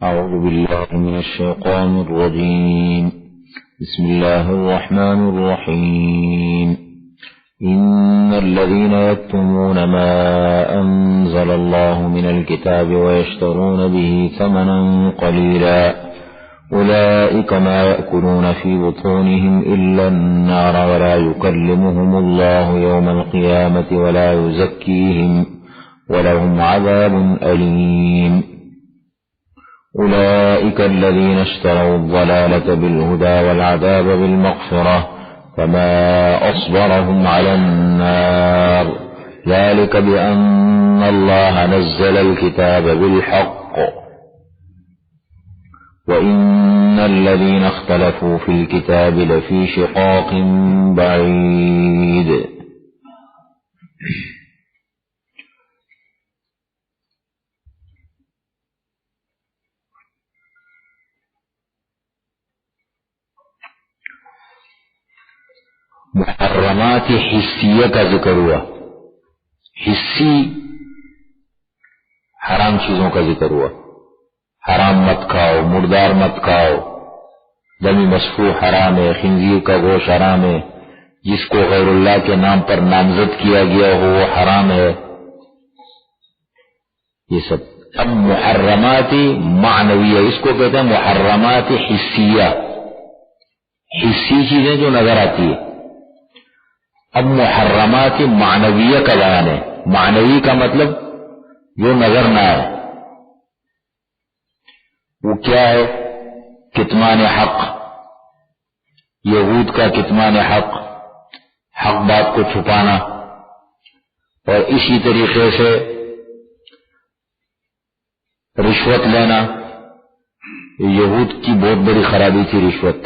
أعوذ بالله من الشيطان الرجيم. بسم الله الرحمن الرحيم. إن الذين يكتمون ما أنزل الله من الكتاب ويشترون به ثمنا قليلا أولئك ما يأكلون في بطونهم إلا النار ولا يكلمهم الله يوم القيامة ولا يزكيهم ولهم عذاب أليم. أولئك الذين اشتروا الضلالة بالهدى والعذاب بالمغفرة فما أصبرهم على النار ذلك بأن الله نزل الكتاب بالحق وإن الذين اختلفوا في الكتاب لفي شقاق بعيد. محرمات حسیہ کا ذکر ہوا. حسی حرام چیزوں کا ذکر ہوا. حرام مت کھاؤ، مردار مت کھاؤ، دم مسفوح حرام ہے، خنزیر کا گوشت حرام ہے، جس کو غیر اللہ کے نام پر نامزد کیا گیا ہو وہ حرام ہے. یہ سب. اب محرمات معنویہ اس کو کہتے ہیں محرمات حسیہ، حسی چیزیں جو نظر آتی ہے. اب محرمات معنویہ کا بیان ہے. معنوی کا مطلب جو نظر نہ آئے. وہ کیا ہے؟ کتمان حق، یہود کا کتمان حق، حق بات کو چھپانا. اور اسی طریقے سے رشوت لینا. یہود کی بہت بڑی خرابی تھی رشوت،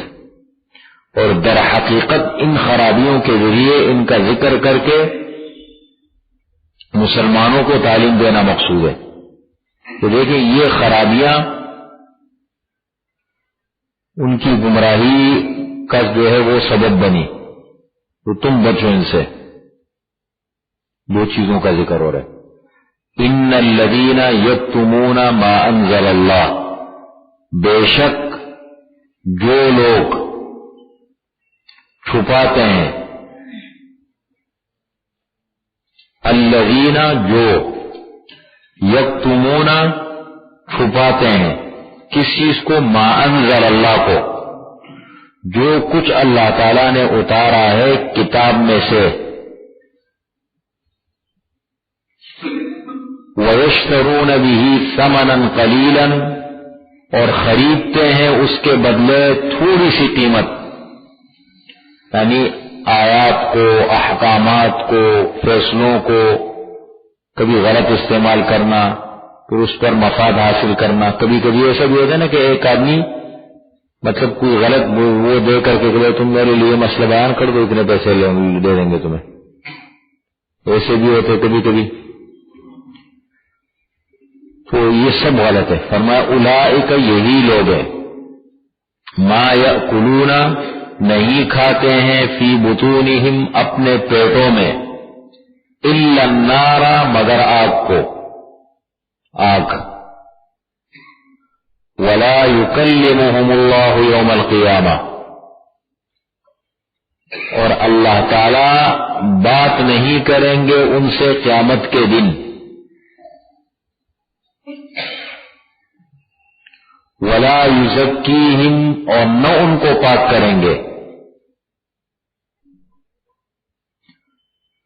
اور در حقیقت ان خرابیوں کے ذریعے ان کا ذکر کر کے مسلمانوں کو تعلیم دینا مقصود ہے. تو دیکھیں یہ خرابیاں ان کی گمراہی کا جو ہے وہ سبب بنی. تو تم بچو ان سے. دو چیزوں کا ذکر ہو رہا ہے. ان الذین یکتمون ما انزل اللہ، بے شک جو لوگ چھپاتے ہیں، الذین جو، یکتمون چھپاتے ہیں کس چیز کو؟ ما انزل اللہ کو، جو کچھ اللہ تعالی نے اتارا ہے کتاب میں سے. وَيَشْتَرُونَ بِهِ ثَمَنًا قَلِيلًا، اور خریدتے ہیں اس کے بدلے تھوڑی سی قیمت. یعنی آیات کو، احکامات کو، فیصلوں کو کبھی غلط استعمال کرنا، پھر اس پر مفاد حاصل کرنا. کبھی کبھی ایسا بھی ہوتا ہے نا کہ ایک آدمی مطلب کوئی غلط وہ دے کر کے کہ تم میرے لیے مسئلہ بیان کر دو، اتنے پیسے دے دیں گے تمہیں. ایسے بھی ہوتے کبھی کبھی. تو یہ سب غلط ہے. فرمایا اولئک، یہی لوگ ہیں، ما یأکلون، نہیں کھاتے ہیں، فی بطونہم، اپنے پیٹوں میں، الا النار، مگر آگ کو، آگ. ولا یکلمہم اللہ یوم القیامہ، اور اللہ تعالی بات نہیں کریں گے ان سے قیامت کے دن. ولا یزکیہم، اور نہ ان کو پاک کریں گے.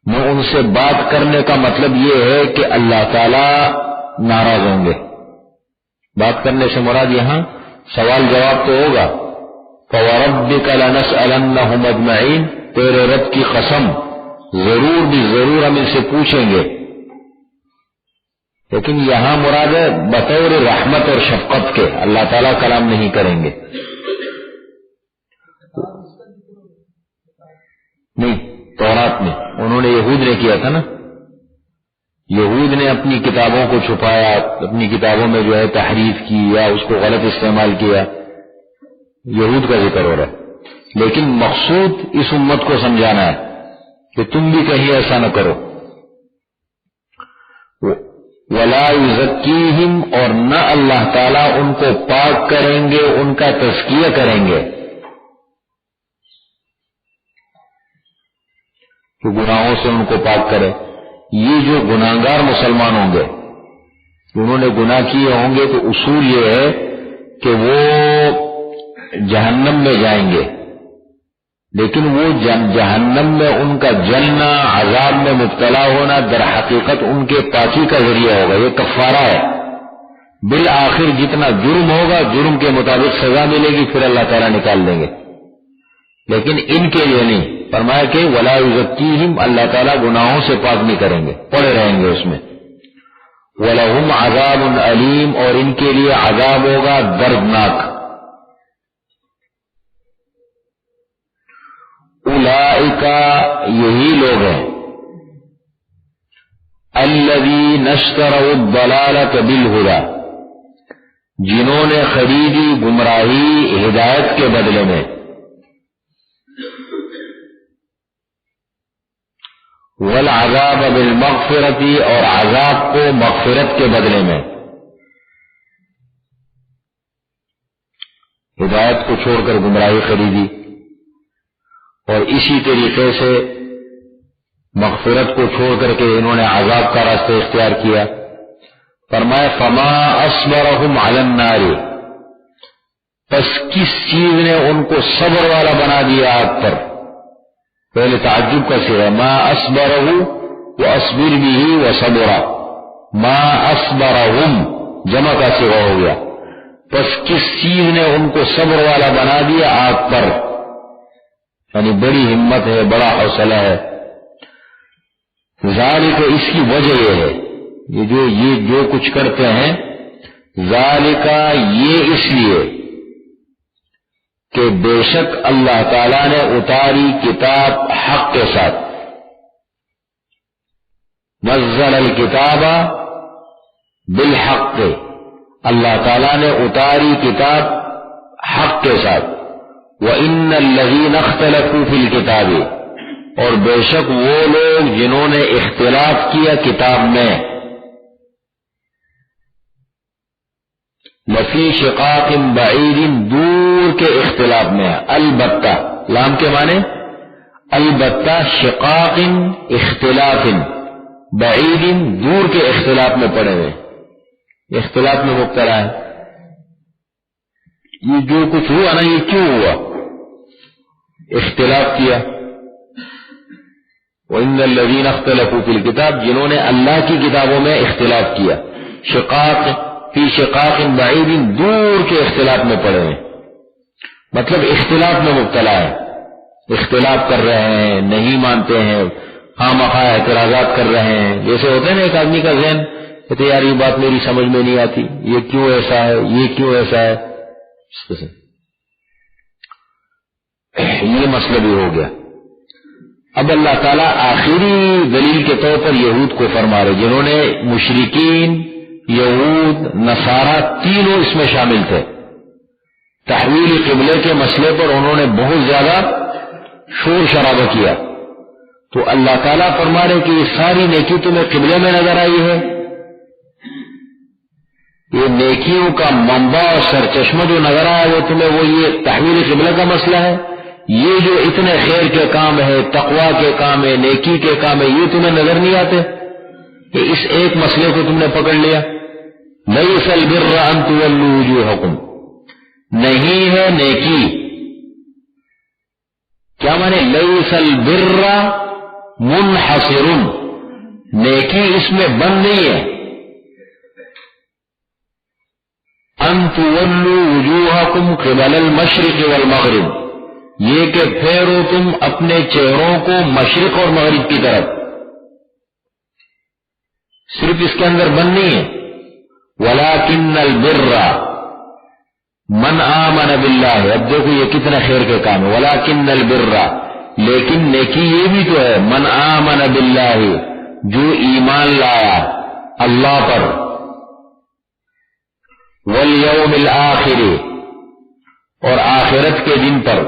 نہ ان سے بات کرنے کا مطلب یہ ہے کہ اللہ تعالی ناراض ہوں گے. بات کرنے سے مراد یہاں سوال جواب تو ہوگا. فَوَرَبِّكَ لَنَسْأَلَنَّهُمْ أَجْمَعِينَ، تیرے رب کی قسم ضرور بھی ضرور ہم ان سے پوچھیں گے. لیکن یہاں مراد ہے بطور رحمت اور شفقت کے، اللہ تعالیٰ کلام نہیں کریں گے. نہیں، تورات میں انہوں نے، یہود نے کیا تھا نا. یہود نے اپنی کتابوں کو چھپایا، اپنی کتابوں میں جو ہے تحریف کی یا اس کو غلط استعمال کیا. یہود کا ذکر ہو رہا ہے. لیکن مقصود اس امت کو سمجھانا ہے کہ تم بھی کہیں ایسا نہ کرو. ولا یزکیہم، اور نہ اللہ تعالیٰ ان کو پاک کریں گے، ان کا تزکیہ کریں گے کہ گناہوں سے ان کو پاک کرے۔ یہ جو گناہگار مسلمان ہوں گے، انہوں نے گناہ کیے ہوں گے، تو اصول یہ ہے کہ وہ جہنم میں جائیں گے، لیکن وہ جہنم میں ان کا جلنا، عذاب میں مبتلا ہونا در حقیقت ان کے پاکی کا ذریعہ ہوگا، یہ کفارہ ہے۔ بالآخر جتنا جرم ہوگا جرم کے مطابق سزا ملے گی، پھر اللہ تعالیٰ نکال دیں گے، لیکن ان کے لیے نہیں۔ فرمایا کہ ولا یزکیہم، اللہ تعالیٰ گناہوں سے پاک نہیں کریں گے، پڑے رہیں گے اس میں۔ وَلَهُمْ عَذَابٌ أَلِيمٌ، اور ان کے لیے عذاب ہوگا دردناک۔ اولئک، یہی لوگ ہیں، الذین اشتروا الضلالۃ بالہدی، جنہوں نے خریدی گمراہی ہدایت کے بدلے میں، والعذاب بالمغفرۃ، اور عذاب کو مغفرت کے بدلے میں۔ ہدایت کو چھوڑ کر گمراہی خریدی، اور اسی طریقے سے مغفرت کو چھوڑ کر کے انہوں نے عذاب کا راستہ اختیار کیا۔ فرمایا فما اصبرهم علی النار، پس کس چیز نے ان کو صبر والا بنا دیا آگ پر؟ پہلے تعجب کا صیغہ، ما اصبرہ واصبر به وصبر، ما اصبرهم جمع کا صیغہ ہو گیا۔ پس کس چیز نے ان کو صبر والا بنا دیا آگ پر؟ یعنی بڑی ہمت ہے، بڑا حوصلہ ہے۔ ذالک، اس کی وجہ یہ ہے، یہ جو کچھ کرتے ہیں، ذالک، یہ اس لیے کہ بے شک اللہ تعالیٰ نے اتاری کتاب حق کے ساتھ، نزل الکتاب بالحق، اللہ تعالیٰ نے اتاری کتاب حق کے ساتھ۔ وَإِنَّ الَّذِينَ اخْتَلَفُوا فِي الْكِتَابِ، اور بے شک وہ لوگ جنہوں نے اختلاف کیا کتاب میں، لفی شقاق بعید، دور کے اختلاف میں ہے۔ البتہ، لام کے معنی البتہ، شقاق اختلاف، بعید دور کے اختلاف میں پڑے ہوئے، اختلاف میں مبتلا ہے۔ یہ جو کچھ ہوا نا، یہ کیوں ہوا؟ اختلاف کیا۔ وَإِنَّ الَّذِينَ اخْتَلَفُوا فِي الْكِتَابِ، جنہوں نے اللہ کی کتابوں میں اختلاف کیا، شقاق فی شقاق بعید، دور کے اختلاف میں پڑے ہیں، مطلب اختلاف میں مبتلا ہے، اختلاف کر رہے ہیں، نہیں مانتے ہیں، خواہ مخواہ اعتراضات کر رہے ہیں۔ جیسے ہوتے ہیں نا، ایک آدمی کا ذہن کہتے یار یہ بات میری سمجھ میں نہیں آتی، یہ کیوں ایسا ہے، یہ کیوں ایسا ہے، یہ مسئلہ بھی ہو گیا۔ اب اللہ تعالیٰ آخری دلیل کے طور پر یہود کو فرما رہے، جنہوں نے مشرکین، یہود، نصارہ تینوں اس میں شامل تھے، تحویل قبلے کے مسئلے پر انہوں نے بہت زیادہ شور شرابہ کیا۔ تو اللہ تعالیٰ فرما رہے کہ یہ ساری نیکی تمہیں قبلے میں نظر آئی ہے، یہ نیکیوں کا منبع اور سرچشمہ جو نظر آیا وہ تمہیں، وہ یہ تحویل قبلہ کا مسئلہ ہے۔ یہ جو اتنے خیر کے کام ہے، تقوی کے کام ہے، نیکی کے کام ہے، یہ تمہیں نظر نہیں آتے کہ اس ایک مسئلے کو تم نے پکڑ لیا۔ لیس البر ان تولوا وجوہکم، نہیں ہے نیکی، کیا مانے؟ لیس البر منحصر، نیکی اس میں بند نہیں ہے، ان تولوا وجوہکم قبل المشرق والمغرب، یہ کہ پھیرو تم اپنے چہروں کو مشرق اور مغرب کی طرف، صرف اس کے اندر بند نہیں ہے۔ وَلَكِنَّ الْبِرَّ مَنْ آمَنَ بِاللَّهِ، اب دیکھو یہ کتنے خیر کے کام ہے۔ وَلَكِنَّ الْبِرَّ، لیکن نیکی یہ بھی تو ہے، مَنْ آمَنَ بِاللَّهِ، جو ایمان لایا اللہ پر، وَالْيَوْمِ الْآخِرِ، اور آخرت کے دن پر،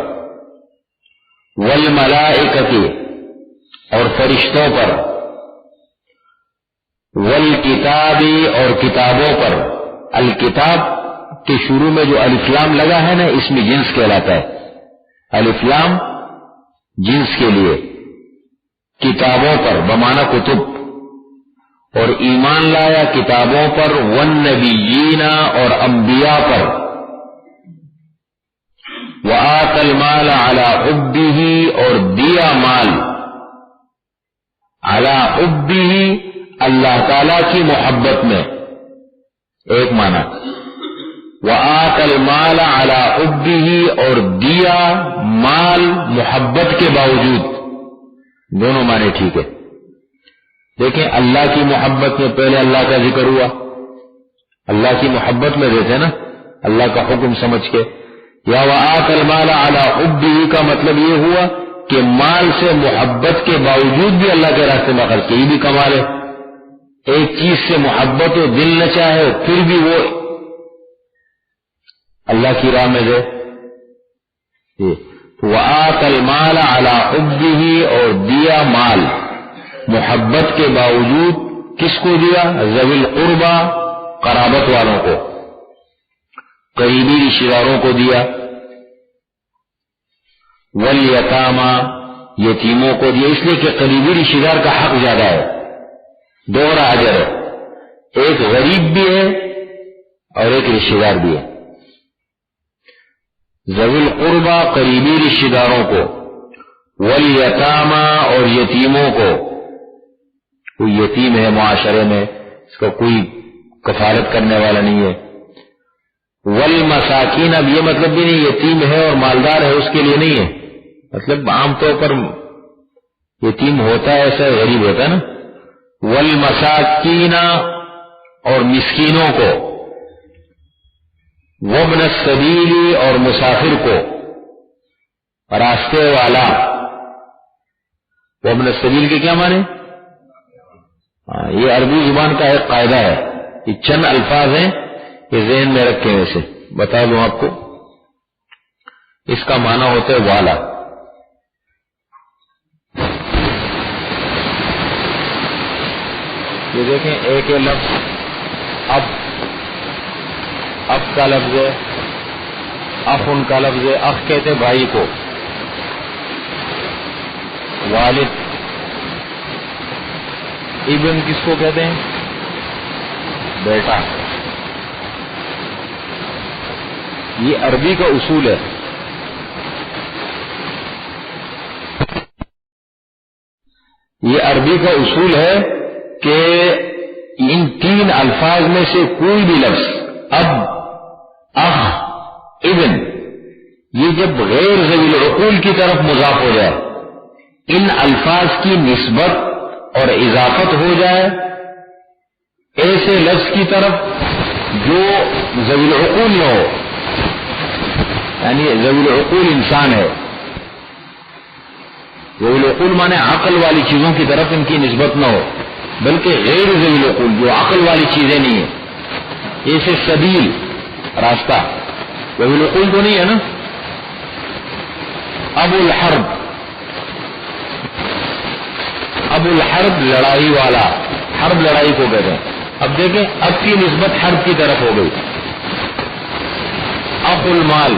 وَالْمَلَائِكَةِ، اور فرشتوں پر، والکتاب اور کتابوں پر. الکتاب کے شروع میں جو الف لام لگا ہے نا اس میں جنس کہلاتا ہے. الف لام جنس کے لیے. کتابوں پر بمعنی کتب. اور ایمان لایا کتابوں پر. والنبیین اور انبیاء پر. وآت المال علی حبہ اور دیا مال. علی حبہ اللہ تعالی کی محبت میں. ایک معنی. وآت المال علی حبہ اور دیا مال محبت کے باوجود. دونوں معنی ٹھیک ہے. دیکھیں اللہ کی محبت میں پہلے اللہ کا ذکر ہوا. اللہ کی محبت میں دیتے نا اللہ کا حکم سمجھ کے. یا وآت المال علی حبہ کا مطلب یہ ہوا کہ مال سے محبت کے باوجود بھی اللہ کے راستے میں خرچ کیا. یہ بھی کمال ہے. ایک چیز سے محبت ہو دل نہ چاہے پھر بھی وہ اللہ کی راہ میں دے. وآت المال علی حبہ اور دیا مال محبت کے باوجود. کس کو دیا؟ ذوی القربى قرابت والوں کو. قریبی رشتہ داروں کو دیا. والیتامی یتیموں کو دیا. اس لیے کہ قریبی رشتہ دار کا حق زیادہ ہے. دوہرا اجر ہے. ایک غریب بھی ہے اور ایک رشتہ دار بھی ہے. ذوی القربى قریبی رشتہ داروں کو. والیتامی اور یتیموں کو. کوئی یتیم ہے معاشرے میں اس کا کوئی کفالت کرنے والا نہیں ہے. والمساکین اب یہ مطلب بھی نہیں یتیم ہے اور مالدار ہے اس کے لیے نہیں ہے. مطلب عام طور پر یتیم ہوتا ہے ایسا غریب ہوتا ہے نا. والمساکین اور مسکینوں کو. وابن السبیل اور مسافر کو. راستے والا. وابن السبیل کے کیا معنی؟ یہ عربی زبان کا ایک قاعدہ ہے. یہ چند الفاظ ہیں یہ ذہن میں رکھیں. ویسے بتا دوں آپ کو اس کا معنی ہوتا ہے والا. یہ دیکھیں ایک لفظ اب کا لفظ ہے. ان کا لفظ ہے. اخ کہتے بھائی کو. والد. ابن کس کو کہتے ہیں؟ بیٹا. یہ عربی کا اصول ہے. یہ عربی کا اصول ہے کہ ان تین الفاظ میں سے کوئی بھی لفظ اب، اخ، ابن یہ جب غیر ذوی العقول کی طرف مضاف ہو جائے، ان الفاظ کی نسبت اور اضافت ہو جائے ایسے لفظ کی طرف جو ذوی العقول نہ ہو، یعنی ذوی العقول انسان ہے. ذوی العقول مانے عقل والی چیزوں کی طرف ان کی نسبت نہ ہو، بلکہ غیر ذوی العقول جو عقل والی چیزیں نہیں ہیں. ایسے سبیل راستہ ذوی العقول تو نہیں ہے نا. ابو الحرب. ابو الحرب لڑائی والا. حرب لڑائی کو کہتے ہیں. اب دیکھیں اب کی نسبت حرب کی طرف ہو گئی. اخ المال.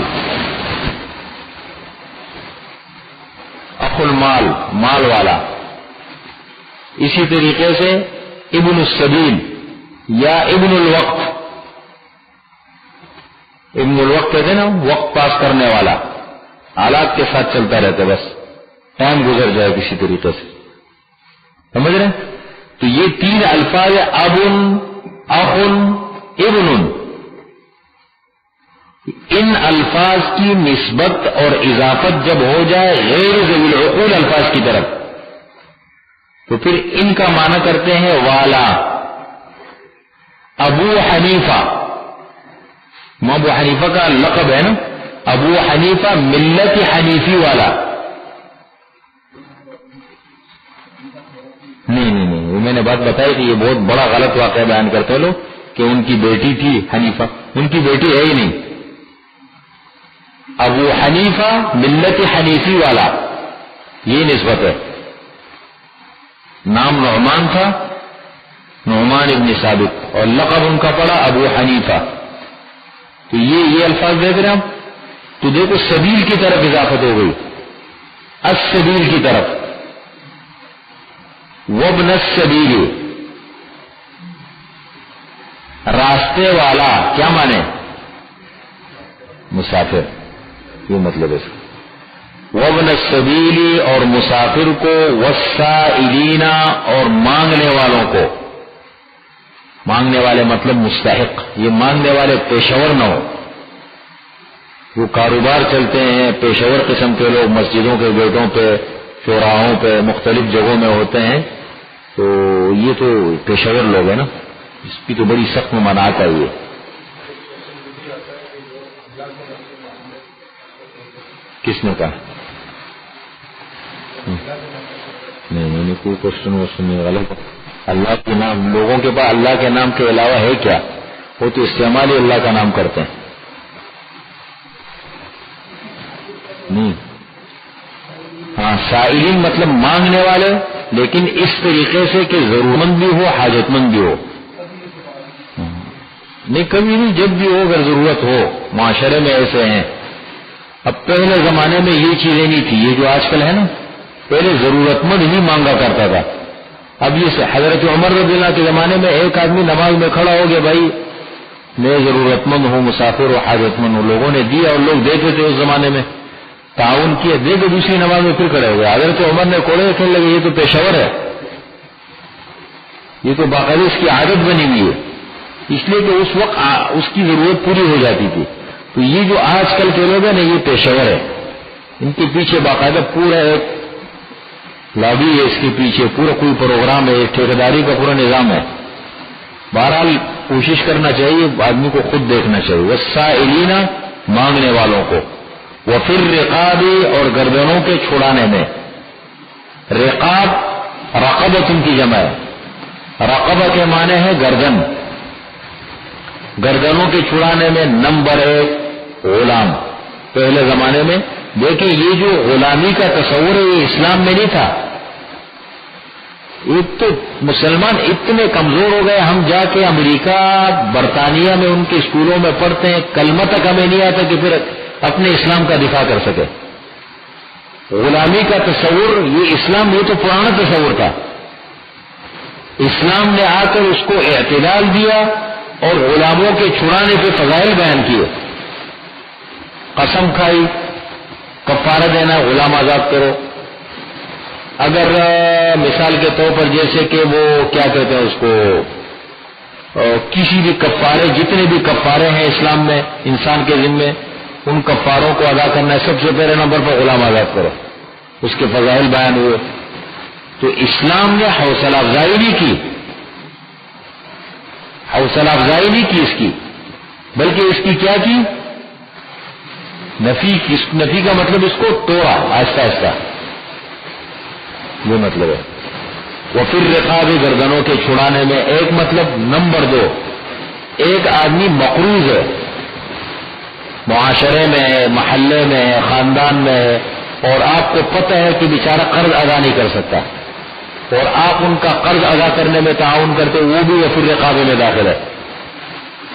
اخ المال مال والا. اسی طریقے سے ابن السبیل یا ابن الوقت. ابن الوقت کہتے ہیں نا وقت پاس کرنے والا، حالات کے ساتھ چلتا رہتا بس ٹائم گزر جائے کسی طریقے سے. سمجھ رہے ہیں؟ تو یہ تین الفاظ ابن، اخن، ابن. ان الفاظ کی نسبت اور اضافت جب ہو جائے غیر ذوی العقول الفاظ کی طرف تو پھر ان کا معنی کرتے ہیں والا. ابو حنیفہ، ابو حنیفہ کا لقب ہے نا. ابو حنیفہ ملت حنیفی والا. نہیں میں نے بات بتائی کہ یہ بہت بڑا غلط واقعہ بیان کرتے لوگ کہ ان کی بیٹی تھی حنیفہ. ان کی بیٹی ہے ہی نہیں. ابو حنیفہ ملت حنیفی والا یہ نسبت ہے. نام نعمان تھا نعمان ابن ثابت، اور لقب ان کا پڑا ابو حنیفہ. تو یہ الفاظ دیکھ رہے ہیں ہم، تو دیکھو سبیل کی طرف اضافت ہو گئی، السبیل کی طرف. وابن السبیل، راستے والا، کیا مانے؟ مسافر، یہ مطلب ہے. وابن السبیل، اور مسافر کو، والسائلین، اور مانگنے والوں کو. مانگنے والے مطلب مستحق، یہ مانگنے والے پیشور نہ ہو. وہ کاروبار چلتے ہیں، پیشور قسم کے لوگ مسجدوں کے گیٹوں پہ، چوراہوں پہ، مختلف جگہوں میں ہوتے ہیں، تو یہ تو پیشور لوگ ہیں نا، اس کی تو بڑی سخت ممانعت ہے. یہ کس نے کہا؟ نہیں، کوئی کوشچن ووشچن نہیں، غلط. اللہ کے نام، لوگوں کے پاس اللہ کے نام کے علاوہ ہے کیا؟ وہ تو استعمال ہی اللہ کا نام کرتے ہیں. نہیں، ہاں، سائلین مطلب مانگنے والے، لیکن اس طریقے سے کہ ضرورت مند بھی ہو، حاجت مند بھی ہو. نہیں، کبھی نہیں، جب بھی ہو، اگر ضرورت ہو. معاشرے میں ایسے ہیں. اب پہلے زمانے میں یہ چیزیں نہیں تھی، یہ جو آج کل ہے نا، پہلے ضرورت مند ہی مانگا کرتا تھا. اب یہ حضرت عمر رضی اللہ کے زمانے میں ایک آدمی نماز میں کھڑا ہو گیا، بھائی میں ضرورت مند ہوں، مسافر ہوں، حاجت مند ہوں. لوگوں نے دیا، اور لوگ دیتے تھے اس زمانے میں، تعاون کیا، دے کے دوسری نماز میں پھر کھڑے ہو گئے. حضرت عمر نے کوڑے کھیلنے لگے، یہ تو پیشور ہے، یہ تو باقاعدہ اس کی عادت بنی ہوئی ہے، اس لیے کہ اس وقت اس کی ضرورت پوری ہو جاتی تھی. تو یہ جو آج کل کے لوگ ہیں نا، یہ پیشور ہے. ان کے پیچھے باقاعدہ پورا ایک لابی ہے، اس کے پیچھے پورا کوئی پروگرام ہے، ایک ٹھیکیداری کا پورا نظام ہے. بہرحال کوشش کرنا چاہیے، آدمی کو خود دیکھنا چاہیے. والسائلین، مانگنے والوں کو. وفی الرقاب، اور گردنوں کے چھڑانے میں. رقاب رقبۃ کی جمع ہے. رقبہ کے معنی ہے گردن. گردنوں کے چھڑانے میں. نمبر 1 غلام. پہلے زمانے میں دیکھیں، یہ جو غلامی کا تصور ہے، یہ اسلام میں نہیں تھا. ایک تو مسلمان اتنے کمزور ہو گئے، ہم جا کے امریکہ، برطانیہ میں ان کے اسکولوں میں پڑھتے ہیں، کلمہ تک ہمیں نہیں آتا کہ پھر اپنے اسلام کا دفاع کر سکے. غلامی کا تصور، یہ اسلام، یہ تو پرانا تصور تھا. اسلام نے آ کر اس کو اعتدال دیا اور غلاموں کے چھڑانے پہ فضائل بیان کیے. قسم کھائی، کفارہ دینا، غلام آزاد کرو. اگر مثال کے طور پر جیسے کہ وہ کیا کہتے ہیں اس کو، کسی بھی کفارے، جتنے بھی کفارے ہیں اسلام میں انسان کے ذمے، ان کفاروں کو ادا کرنا ہے. سب سے پہلے نمبر پر غلام آزاد کرو. اس کے فضائل بیان ہوئے. تو اسلام نے حوصلہ افزائی نہیں کی، حوصلہ افزائی نہیں کی اس کی، بلکہ اس کی کیا کی؟ نفی کا مطلب اس کو توڑا آہستہ آہستہ، یہ مطلب ہے. وفی الرقاب، گردنوں کے چھڑانے میں. ایک مطلب. نمبر 2، ایک آدمی مقروض ہے، معاشرے میں ہے، محلے میں ہے، خاندان میں ہے، اور آپ کو پتہ ہے کہ بیچارہ قرض ادا نہیں کر سکتا، اور آپ ان کا قرض ادا کرنے میں تعاون کرتے، وہ بھی وفی الرقاب میں داخل ہے.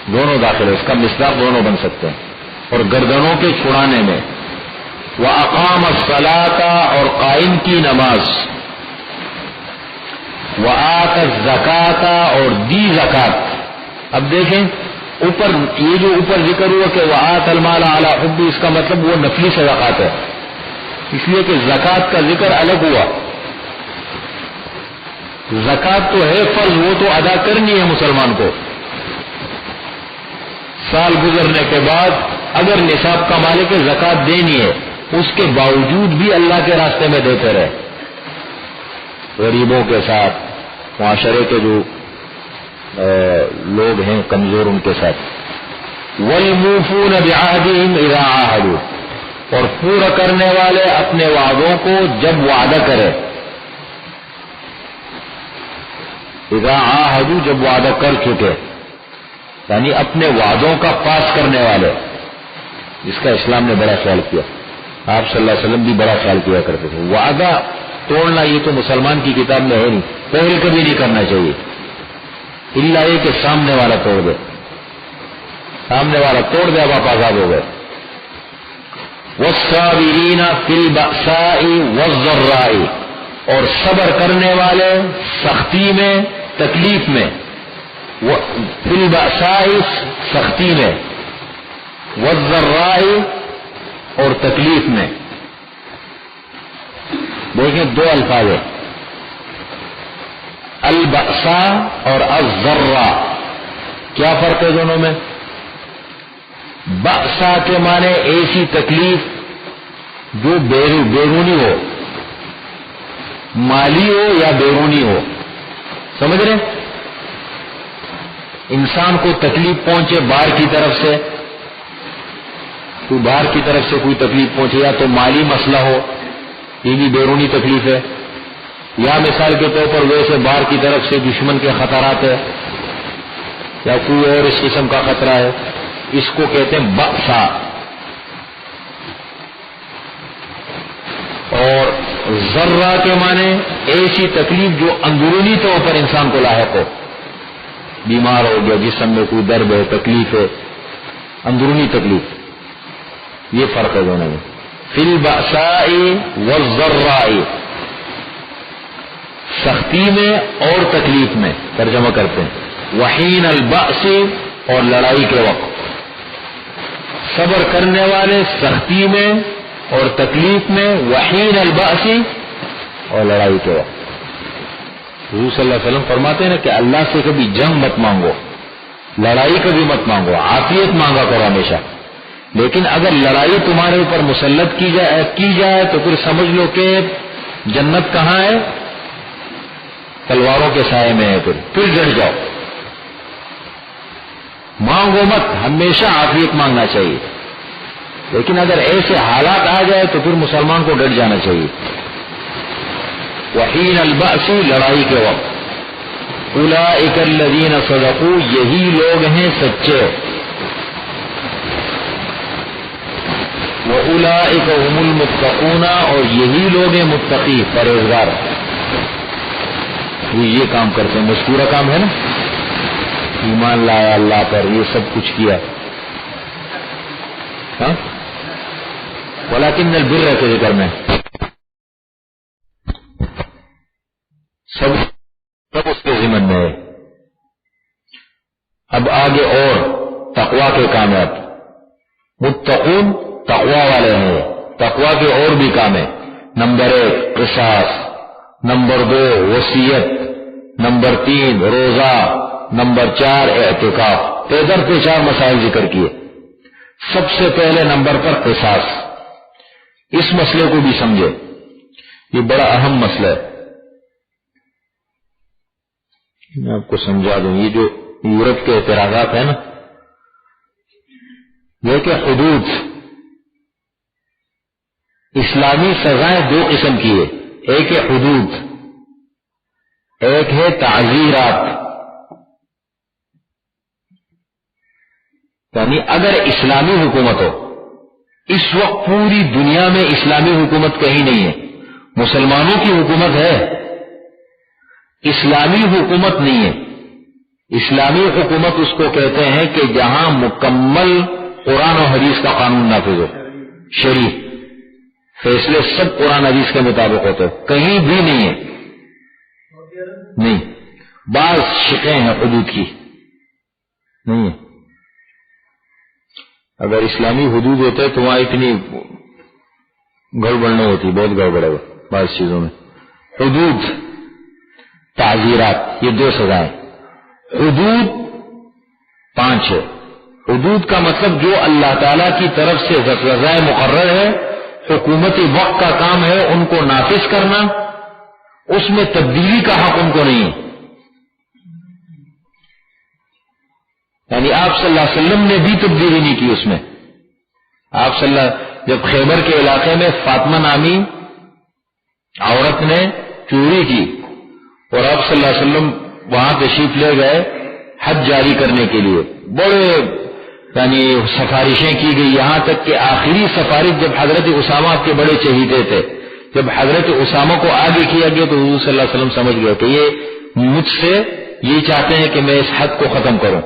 دونوں داخل ہے، اس کا مصداق دونوں بن سکتے ہیں. اور گردنوں کے چھڑانے میں. وَأَقَامَ الصَّلَاةَ، اور قائم کی نماز. وَآتَى الزَّكَاةَ، اور دی زکات. اب دیکھیں اوپر، یہ جو اوپر ذکر ہوا کہ وَآتَى الْمَالَ عَلَى حُبِّهِ، اس کا مطلب وہ نفلی صدقات ہے، اس لیے کہ زکات کا ذکر الگ ہوا. زکات تو ہے فرض، وہ تو ادا کرنی ہے مسلمان کو. سال گزرنے کے بعد اگر نصاب کا مالک ہے، زکات دینی ہے، اس کے باوجود بھی اللہ کے راستے میں دیتے رہے. غریبوں کے ساتھ، معاشرے کے جو لوگ ہیں کمزور، ان کے ساتھ. وَالْمُوفُونَ بِعَهْدِهِمْ إِذَا عَاهَدُوا، اور پورا کرنے والے اپنے وعدوں کو جب وعدہ کرے. اذا عاہدوا، جب وعدہ کر چکے، یعنی اپنے وعدوں کا پاس کرنے والے. اس کا اسلام نے بڑا خیال کیا، آپ صلی اللہ علیہ وسلم بھی بڑا خیال کیا کرتے تھے. وعدہ توڑنا یہ تو مسلمان کی کتاب میں ہے نہیں، پہلے کبھی نہیں کرنا چاہیے. الا یہ کہ سامنے والا توڑ دے، سامنے والا توڑ دے، اب آپ آزاد ہو گئے۔ والصابرین فی البأساء والضراء، اور صبر کرنے والے سختی میں تکلیف میں، فی البأساء سختی میں، والضراء اور تکلیف میں۔ دیکھیں دو الفاظ ہیں، البأساء اور الضراء، کیا فرق ہے دونوں میں؟ بأسا کے معنی ایسی تکلیف جو بیرونی ہو، مالی ہو یا بیرونی ہو، سمجھ رہے؟ انسان کو تکلیف پہنچے باہر کی طرف سے، کوئی باہر کی طرف سے کوئی تکلیف پہنچے، یا تو مالی مسئلہ ہو، یہ بھی بیرونی تکلیف ہے، یا مثال کے طور پر ویسے باہر کی طرف سے دشمن کے خطرات ہے یا کوئی اور اس قسم کا خطرہ ہے، اس کو کہتے ہیں بأسا۔ اور ذرہ کے معنی ایسی تکلیف جو اندرونی طور پر انسان کو لاحق ہو، بیمار ہو گیا، جسم میں کوئی درد ہے، تکلیف ہے، اندرونی تکلیف، یہ فرق ہے دونوں میں۔ فی البأساء والضراء، سختی میں اور تکلیف میں، ترجمہ کرتے ہیں۔ وحین البأس، اور لڑائی کے وقت، صبر کرنے والے سختی میں اور تکلیف میں، وحین البأس، اور لڑائی کے وقت۔ حضور صلی اللہ علیہ وسلم فرماتے ہیں نا کہ اللہ سے کبھی جنگ مت مانگو، لڑائی کبھی مت مانگو، عافیت مانگا کرو ہمیشہ، لیکن اگر لڑائی تمہارے اوپر مسلط کی جائے تو پھر سمجھ لو کہ جنت کہاں ہے؟ تلواروں کے سائے میں ہے، پھر ڈر جاؤ، مانگو مت، ہمیشہ عافیت مانگنا چاہیے، لیکن اگر ایسے حالات آ جائے تو پھر مسلمان کو ڈٹ جانا چاہیے۔ وحین البأس، لڑائی کے وقت۔ اولئک الذین صدقوا، یہی لوگ ہیں سچے، وَأُولَئِكَ هُمُ الْمُتَّقُونَ، اور یہی لوگ ہیں متقی، پرہیزگار، یہ کام کرتے ہیں، مذکورہ کام ہے نا، ایمان لایا اللہ پر، یہ سب کچھ کیا، ہاں؟ وَلَكِنَّ الْبِرَّ کے ذکر میں سب اس کے ذمن میں ہے۔ اب آگے اور تقویٰ کے کامیاب، متقون تقویٰ والے ہیں، تقویٰ کے اور بھی کام ہیں۔ نمبر 1 قصاص، نمبر 2 وصیت، نمبر 3 روزہ، نمبر 4 اعتکاف۔ پیدر پہ 4 مسائل ذکر کیے۔ سب سے پہلے نمبر پر قصاص، اس مسئلے کو بھی سمجھے، یہ بڑا اہم مسئلہ ہے، میں آپ کو سمجھا دوں۔ یہ جو یورپ کے اعتراضات ہیں نا، یہ کہ حدود، اسلامی سزائیں 2 قسم کی ہے، ایک ہے حدود، ایک ہے تعزیرات۔ یعنی اگر اسلامی حکومت ہو، اس وقت پوری دنیا میں اسلامی حکومت کہیں نہیں ہے، مسلمانوں کی حکومت ہے، اسلامی حکومت نہیں ہے۔ اسلامی حکومت اس کو کہتے ہیں کہ جہاں مکمل قرآن و حدیث کا قانون نافذ ہو، شریف فیصلے سب قرآن حدیث کے مطابق ہوتے ہیں، کہیں بھی نہیں ہے، نہیں، بعض شقیں ہیں حدود کی، نہیں ہے۔ اگر اسلامی حدود ہوتے تو وہاں اتنی گڑبڑ نہ ہوتی، بہت گڑبڑ ہے بعض چیزوں میں۔ حدود، تعزیرات، یہ 2 سزائیں۔ حدود 5 ہے۔ حدود کا مطلب جو اللہ تعالی کی طرف سے سزائیں مقرر ہے، حکومتی وقت کا کام ہے ان کو نافذ کرنا، اس میں تبدیلی کا حق ان کو نہیں ہے۔ یعنی آپ صلی اللہ علیہ وسلم نے بھی تبدیلی نہیں کی اس میں۔ آپ صلی اللہ، جب خیبر کے علاقے میں فاطمہ نامی عورت نے چوری کی اور آپ صلی اللہ علیہ وسلم وہاں تشریف لے گئے حج جاری کرنے کے لیے، بڑے یعنی سفارشیں کی گئی، یہاں تک کہ آخری سفارش جب حضرت اسامہ آپ کے بڑے چہیتے تھے، جب حضرت اسامہ کو آگے کیا گیا تو حضور صلی اللہ علیہ وسلم سمجھ گئے کہ یہ مجھ سے یہ چاہتے ہیں کہ میں اس حد کو ختم کروں.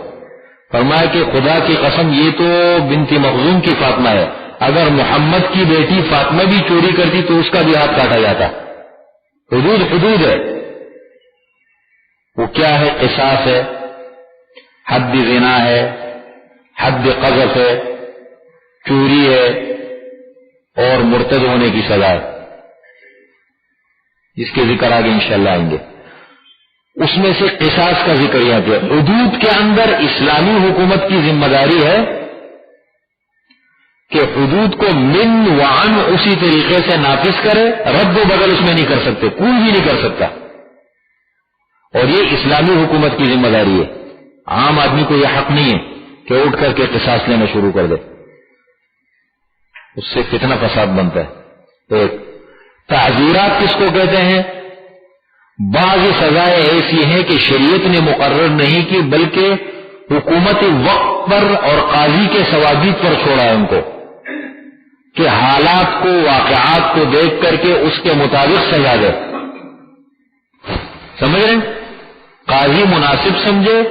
فرمایا کہ خدا کی قسم یہ تو بنت مخزوم کی فاطمہ ہے، اگر محمد کی بیٹی فاطمہ بھی چوری کرتی تو اس کا بھی ہاتھ کاٹا جاتا. حدود حدود ہے. وہ کیا ہے؟ قصاص ہے، حد زنا ہے، حد قذف ہے، چوری ہے اور مرتد ہونے کی سزا ہے. جس کے ذکر آگے انشاءاللہ آئیں گے. اس میں سے قصاص کا ذکر یہاں کیا. حدود کے اندر اسلامی حکومت کی ذمہ داری ہے کہ حدود کو من وعن اسی طریقے سے نافذ کرے، رد و بدل اس میں نہیں کر سکتے، کوئی بھی نہیں کر سکتا. اور یہ اسلامی حکومت کی ذمہ داری ہے. عام آدمی کو یہ حق نہیں ہے کہ اٹھ کر کے قصاص لینا شروع کر دے، اس سے فتنہ فساد بنتا ہے. ایک تعزیرات کس کو کہتے ہیں؟ بعض سزائیں ایسی ہیں کہ شریعت نے مقرر نہیں کی بلکہ حکومت وقت پر اور قاضی کے ثوابت پر چھوڑا ہے ان کو، کہ حالات کو، واقعات کو دیکھ کر کے اس کے مطابق سزا دے. سمجھ رہے ہیں؟ قاضی مناسب سمجھے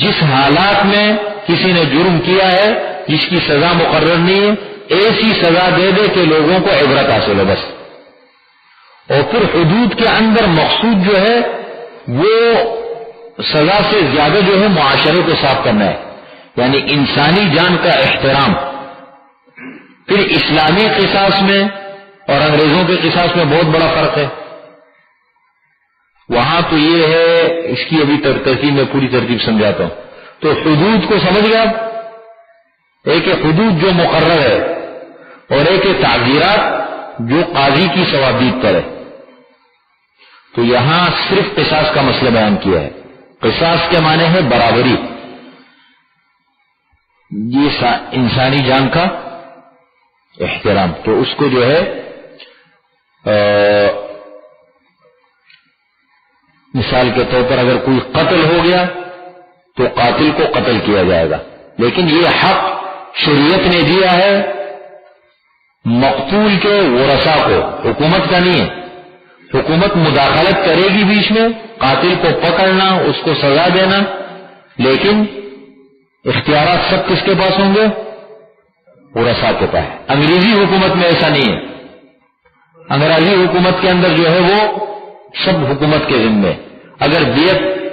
جس حالات میں کسی نے جرم کیا ہے جس کی سزا مقرر نہیں ہے، ایسی سزا دے دے کہ لوگوں کو عبرت حاصل ہو بس. اور پھر حدود کے اندر مقصود جو ہے وہ سزا سے زیادہ جو ہے معاشرے کو صاف کرنا ہے، یعنی انسانی جان کا احترام. پھر اسلامی قصاص میں اور انگریزوں کے قصاص میں بہت بڑا فرق ہے. وہاں تو یہ ہے، اس کی ابھی ترتیب میں پوری ترتیب سمجھاتا ہوں. تو حدود کو سمجھ گئے آپ؟ ایک حدود جو مقرر ہے اور ایک تعزیرات جو قاضی کی ثوابت پر ہے. تو یہاں صرف قصاص کا مسئلہ بیان کیا ہے. قصاص کے معنی ہے برابری، یہ انسانی جان کا احترام. تو اس کو جو ہے مثال کے طور پر اگر کوئی قتل ہو گیا تو قاتل کو قتل کیا جائے گا، لیکن یہ حق شریعت نے دیا ہے مقتول کے ورثاء کو، حکومت کا نہیں ہے. حکومت مداخلت کرے گی بیچ میں، قاتل کو پکڑنا، اس کو سزا دینا، لیکن اختیارات سب کس کے پاس ہوں گے؟ ورثاء کے پاس. انگریزی حکومت میں ایسا نہیں ہے. انگریزی حکومت کے اندر جو ہے وہ سب حکومت کے ذمے.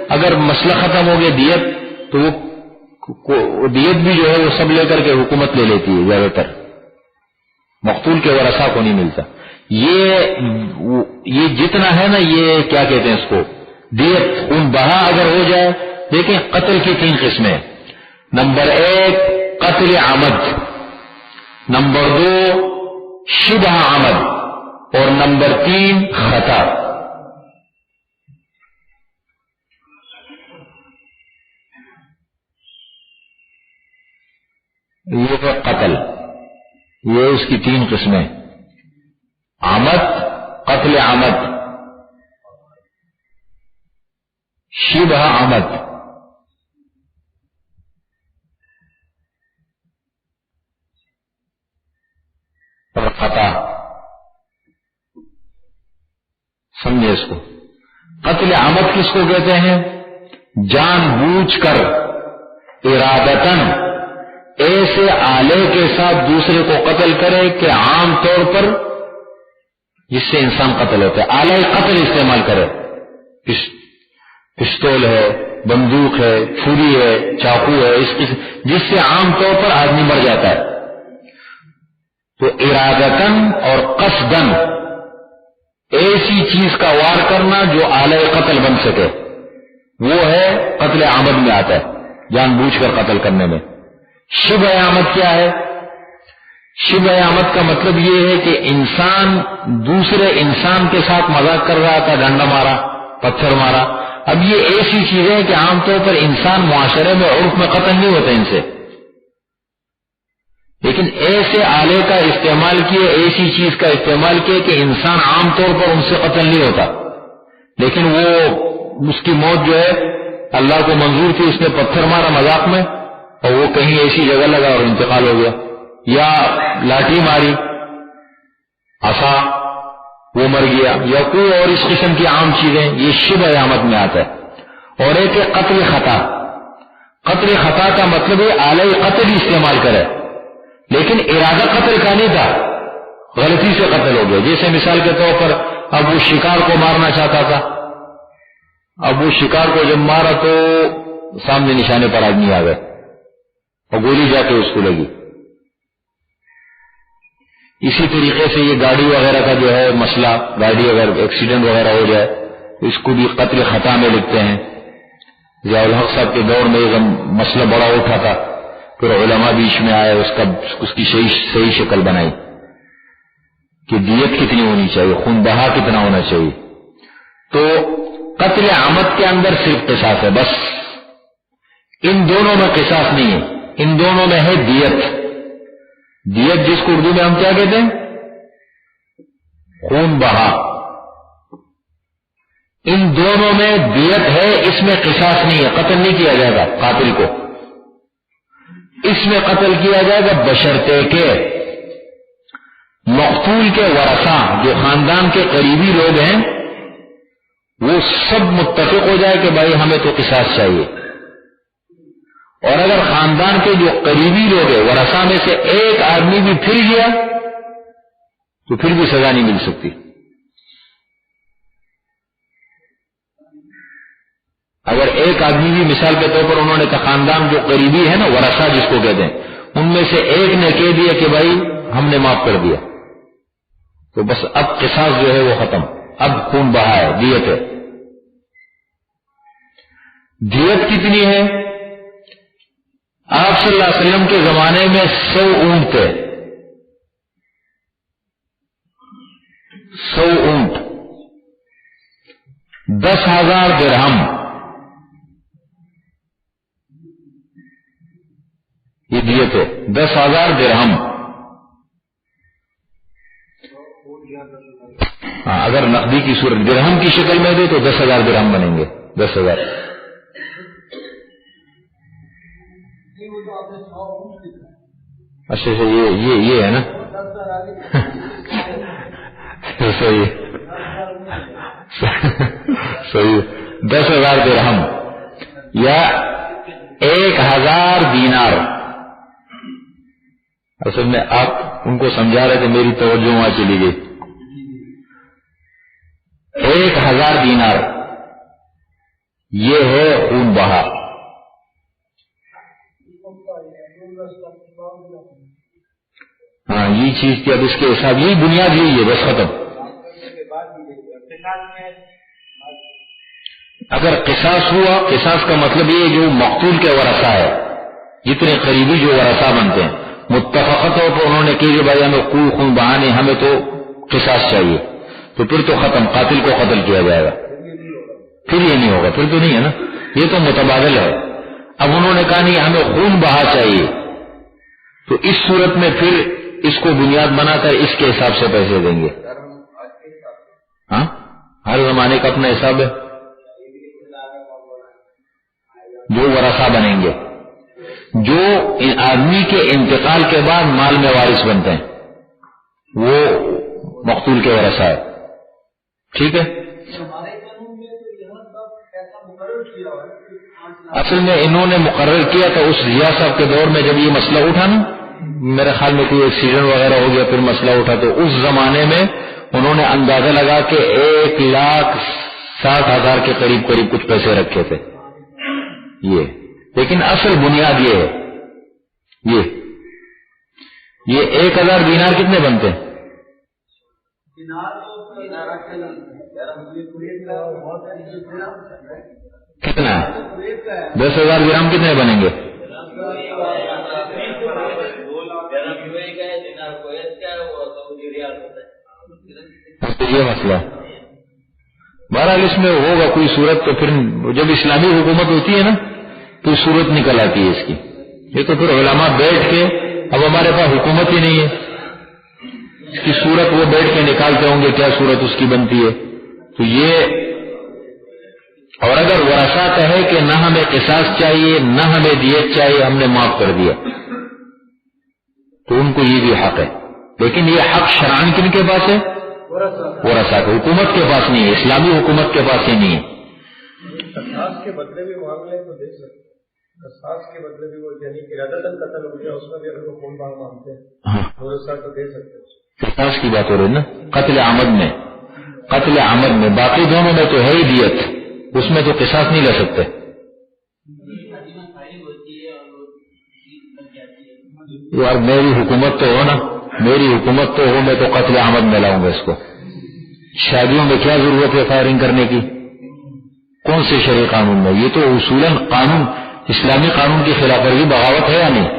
اگر مسئلہ ختم ہو گیا دیت، تو وہ دیت بھی جو ہے وہ سب لے کر کے حکومت لے لیتی ہے زیادہ تر، مقتول کے ورثاء کو نہیں ملتا. یہ جتنا ہے نا، یہ کیا کہتے ہیں اس کو، دیت، خون بہا اگر ہو جائے. دیکھیں قتل کی 3 قسمیں. نمبر 1 قتل عمد، نمبر 2 شبہ عمد، اور نمبر 3 خطا. یہ ہے قتل، یہ اس کی 3 قسمیں: عمد، قتل عمد، شبہ عمد. اور خطا. سمجھے اس کو؟ قتل عمد کس کو کہتے ہیں؟ جان بوجھ کر ارادتاً ایسے آلے کے ساتھ دوسرے کو قتل کرے کہ عام طور پر جس سے انسان قتل ہوتا ہے، آلہ قتل استعمال کرے. پستول ہے، بندوق ہے، چھری ہے، چاقو ہے، جس سے عام طور پر آدمی مر جاتا ہے. تو ارادتاً اور قصداً ایسی چیز کا وار کرنا جو آلہ قتل بن سکے، وہ ہے قتل عمد میں آتا ہے، جان بوجھ کر قتل کرنے میں. شبہ عمد کیا ہے؟ شبہ عمد کا مطلب یہ ہے کہ انسان دوسرے انسان کے ساتھ مذاق کر رہا تھا، ڈنڈا مارا، پتھر مارا. اب یہ ایسی چیزیں کہ عام طور پر انسان معاشرے میں عرف میں قتل نہیں ہوتا ان سے، لیکن ایسے آلے کا استعمال کیے، ایسی چیز کا استعمال کیے کہ انسان عام طور پر ان سے قتل نہیں ہوتا، لیکن وہ اس کی موت جو ہے اللہ کو منظور تھی. اس نے پتھر مارا مذاق میں اور وہ کہیں ایسی جگہ لگا اور انتقال ہو گیا، یا لاٹھی ماری، عصا، وہ مر گیا، یا کوئی اور اس قسم کی عام چیزیں. یہ شبہ عمد میں آتا ہے. اور ایک ہے قتل خطا. قتل خطا کا مطلب ہے آلہ قتل ہی استعمال کرے لیکن ارادہ قتل کا نہیں تھا, غلطی سے قتل ہو گیا. جیسے مثال کے طور پر اب وہ شکار کو مارنا چاہتا تھا, اب وہ شکار کو جب مارا تو سامنے نشانے پر آدمی آ گئے اور گولی جا کے اس کو لگی. اسی طریقے سے یہ گاڑی وغیرہ کا جو ہے مسئلہ, گاڑی اگر ایکسیڈنٹ وغیرہ ہو جائے تو اس کو بھی قتل خطا میں لکھتے ہیں. ضیاء الحق صاحب کے دور میں یہ مسئلہ بڑا اٹھا تھا, پھر علماء بیچ میں آئے, اس کی صحیح شکل بنائی کہ دیت کتنی ہونی چاہیے, خون بہا کتنا ہونا چاہیے. تو قتل عمد کے اندر صرف قصاص ہے بس, ان دونوں میں قصاص نہیں ہے, ان دونوں میں ہے دیت. دیت جس کو اردو میں ہم کیا کہتے ہیں, خون بہا. ان دونوں میں دیت ہے, اس میں قصاص نہیں ہے, قتل نہیں کیا جائے گا قاتل کو. اس میں قتل کیا جائے گا بشرطے کہ مقتول کے ورثہ جو خاندان کے قریبی لوگ ہیں وہ سب متفق ہو جائے کہ بھائی ہمیں تو قصاص چاہیے. اور اگر خاندان کے جو قریبی لوگ ہیں ورثہ میں سے ایک آدمی بھی پھر گیا تو پھر بھی سزا نہیں مل سکتی. اگر ایک آدمی بھی مثال کے طور پر انہوں نے کہا خاندان جو قریبی ہے نا ورثہ جس کو کہتے ہیں, ان میں سے ایک نے کہہ دیا کہ بھائی ہم نے معاف کر دیا, تو بس اب قصاص جو ہے وہ ختم, اب خون بہا ہے, دیت ہے. دیت کتنی ہے؟ آپ صلی اللہ علیہ وسلم کے زمانے میں 100 اونٹ تھے, 100 اونٹ, 10,000 درہم. یہ دیت ہے 10,000 درہم. ہاں اگر نقدی کی صورت درہم کی شکل میں دے تو 10,000 درہم بنیں گے, 10,000. اچھا یہ ہے نا صحیح, 10,000 درہم یا 1,000 دینار. اصل میں آپ ان کو سمجھا رہے تھے, میری توجہ وہاں چلی گئی. 1,000 دینار یہ ہے خون بہا. ہاں یہ چیز کی اب اس کے حساب یہی بنیاد یہی ہے, بس ختم. اگر قصاص ہوا, قصاص کا مطلب یہ جو مقتول کے ورثہ ہے, جتنے قریبی جو ورثہ بنتے ہیں, متفقہ طور پر انہوں نے کہ بھائی ہمیں کوئی خون بہا نہیں, ہمیں تو قصاص چاہیے, تو پھر تو ختم, قاتل کو قتل کیا جائے گا. پھر یہ نہیں ہوگا, پھر تو نہیں ہے نا, یہ تو متبادل ہے. اب انہوں نے کہا نہیں ہمیں خون بہا چاہیے, تو اس صورت میں پھر اس کو بنیاد بنا کر اس کے حساب سے پیسے دیں گے. ہاں ہر زمانے کا اپنا حساب ہے. جو ورثہ بنیں گے, جو آدمی کے انتقال کے بعد مال میں وارث بنتے ہیں, وہ مقتول کے ورثہ ہے. ٹھیک ہے. اصل میں انہوں نے مقرر کیا تھا اس ضیاء صاحب کے دور میں, جب یہ مسئلہ اٹھا نا, میرے خیال میں کوئی ایکسیڈنٹ وغیرہ ہو گیا پھر مسئلہ اٹھا, تو اس زمانے میں انہوں نے اندازہ لگا کہ 1,60,000 کے قریب کچھ پیسے رکھے تھے یہ. لیکن اصل بنیاد یہ ہے, یہ 1,000 دینار کتنے بنتے ہیں؟ کتنا 10,000 درہم کتنے بنیں گے؟ یہ مسئلہ بہرحال اس میں ہوگا کوئی صورت, تو پھر جب اسلامی حکومت ہوتی ہے نا تو صورت نکل آتی ہے اس کی. یہ تو پھر علماء بیٹھ کے, اب ہمارے پاس حکومت ہی نہیں ہے, اس کی صورت وہ بیٹھ کے نکالتے ہوں گے کیا صورت اس کی بنتی ہے. تو یہ, اور اگر ورثہ کہے کہ نہ ہمیں قصاص چاہیے نہ ہمیں دیت چاہیے, ہم نے معاف کر دیا, تو ان کو یہ بھی حق ہے. لیکن یہ حق شرعاً کن کے پاس ہے؟ ورثہ کو. حکومت کے پاس نہیں ہے, اسلامی حکومت کے پاس ہی نہیں ہے. کے بدلے بھی معاملے کو دے سکتے ہیں، قصاص کے بدلے بھی وہ یعنی ارادتاً قتل ہو گیا اس میں بھی اگر وہ خون بھاگ مانگتے ہیں وہ رسا تو دے سکتے ہیں. قصاص کی بات ہو رہی نا، قتل عمد میں باقی دونوں میں تو ہے ہی دیت، اس میں تو قصاص نہیں لے سکتے. یار میری حکومت تو ہو نا، میں تو قتل عمد میں لاؤں گا اس کو. شادیوں میں کیا ضرورت ہے فائرنگ کرنے کی؟ کون سے شرعی قانون میں؟ یہ تو اصولاً قانون اسلامی قانون کی خلاف ورزی بغاوت ہے یا نہیں؟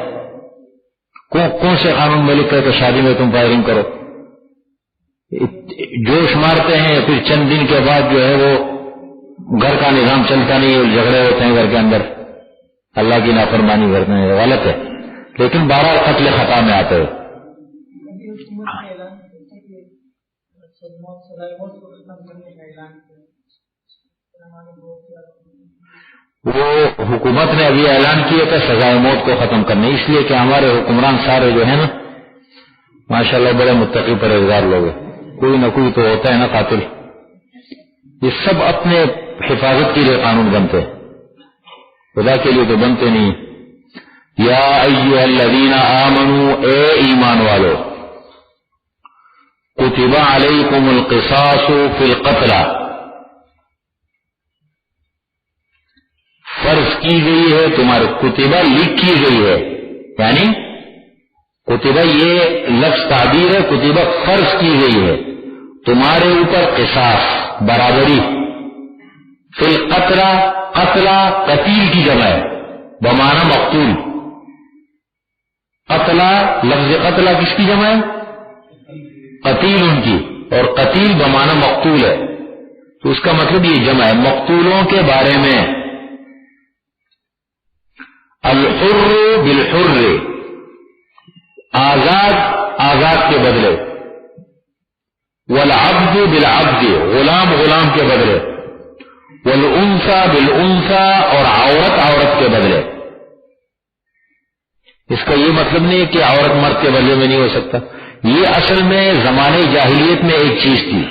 کون سے قانون میں لکھا ہے کہ شادی میں تم فائرنگ کرو؟ جوش مارتے ہیں، پھر چند دن کے بعد جو ہے وہ گھر کا نظام چلتا نہیں ہے، جھگڑے ہوتے ہیں گھر کے اندر، اللہ کی نافرمانی کرتے ہیں، غلط ہے. لیکن بہرحال قتل خطا میں آتے ہیں. وہ حکومت نے ابھی اعلان کیا تھا سزائے موت کو ختم کرنے، اس لیے کہ ہمارے حکمران سارے جو ہیں نا ماشاءاللہ بڑے متقی پرہیزگار لوگ ہیں، کوئی نہ کوئی تو ہوتا ہے نا قاتل. یہ سب اپنے حفاظت کے لیے قانون بنتے ہیں، خدا کے لیے تو بنتے نہیں. یا ایھا الذین آمنوا، اے ایمان والو، کتب علیکم القصاص فی القتلى، فرض کی گئی ہے تمہارے، کتبہ لکھی گئی ہے، یعنی کتبہ یہ لفظ تعبیر ہے، کتبہ فرض کی گئی ہے تمہارے اوپر قصاص برابری. فی القتلى، قتلہ قتیل کی جمع ہے بمعنی مقتول. قتلہ لفظ قتلہ کس کی جمع ہے؟ قتیل ان کی، اور قتیل بمعنی مقتول ہے، تو اس کا مطلب یہ جمع ہے. مقتولوں کے بارے میں الحر بالحر، آزاد کے بدلے، والعبد بالعبد، غلام کے بدلے، والانثى بالانثى، اور عورت کے بدلے. اس کا یہ مطلب نہیں کہ عورت مرد کے بدلے میں نہیں ہو سکتا. یہ اصل میں زمانے جاہلیت میں ایک چیز تھی،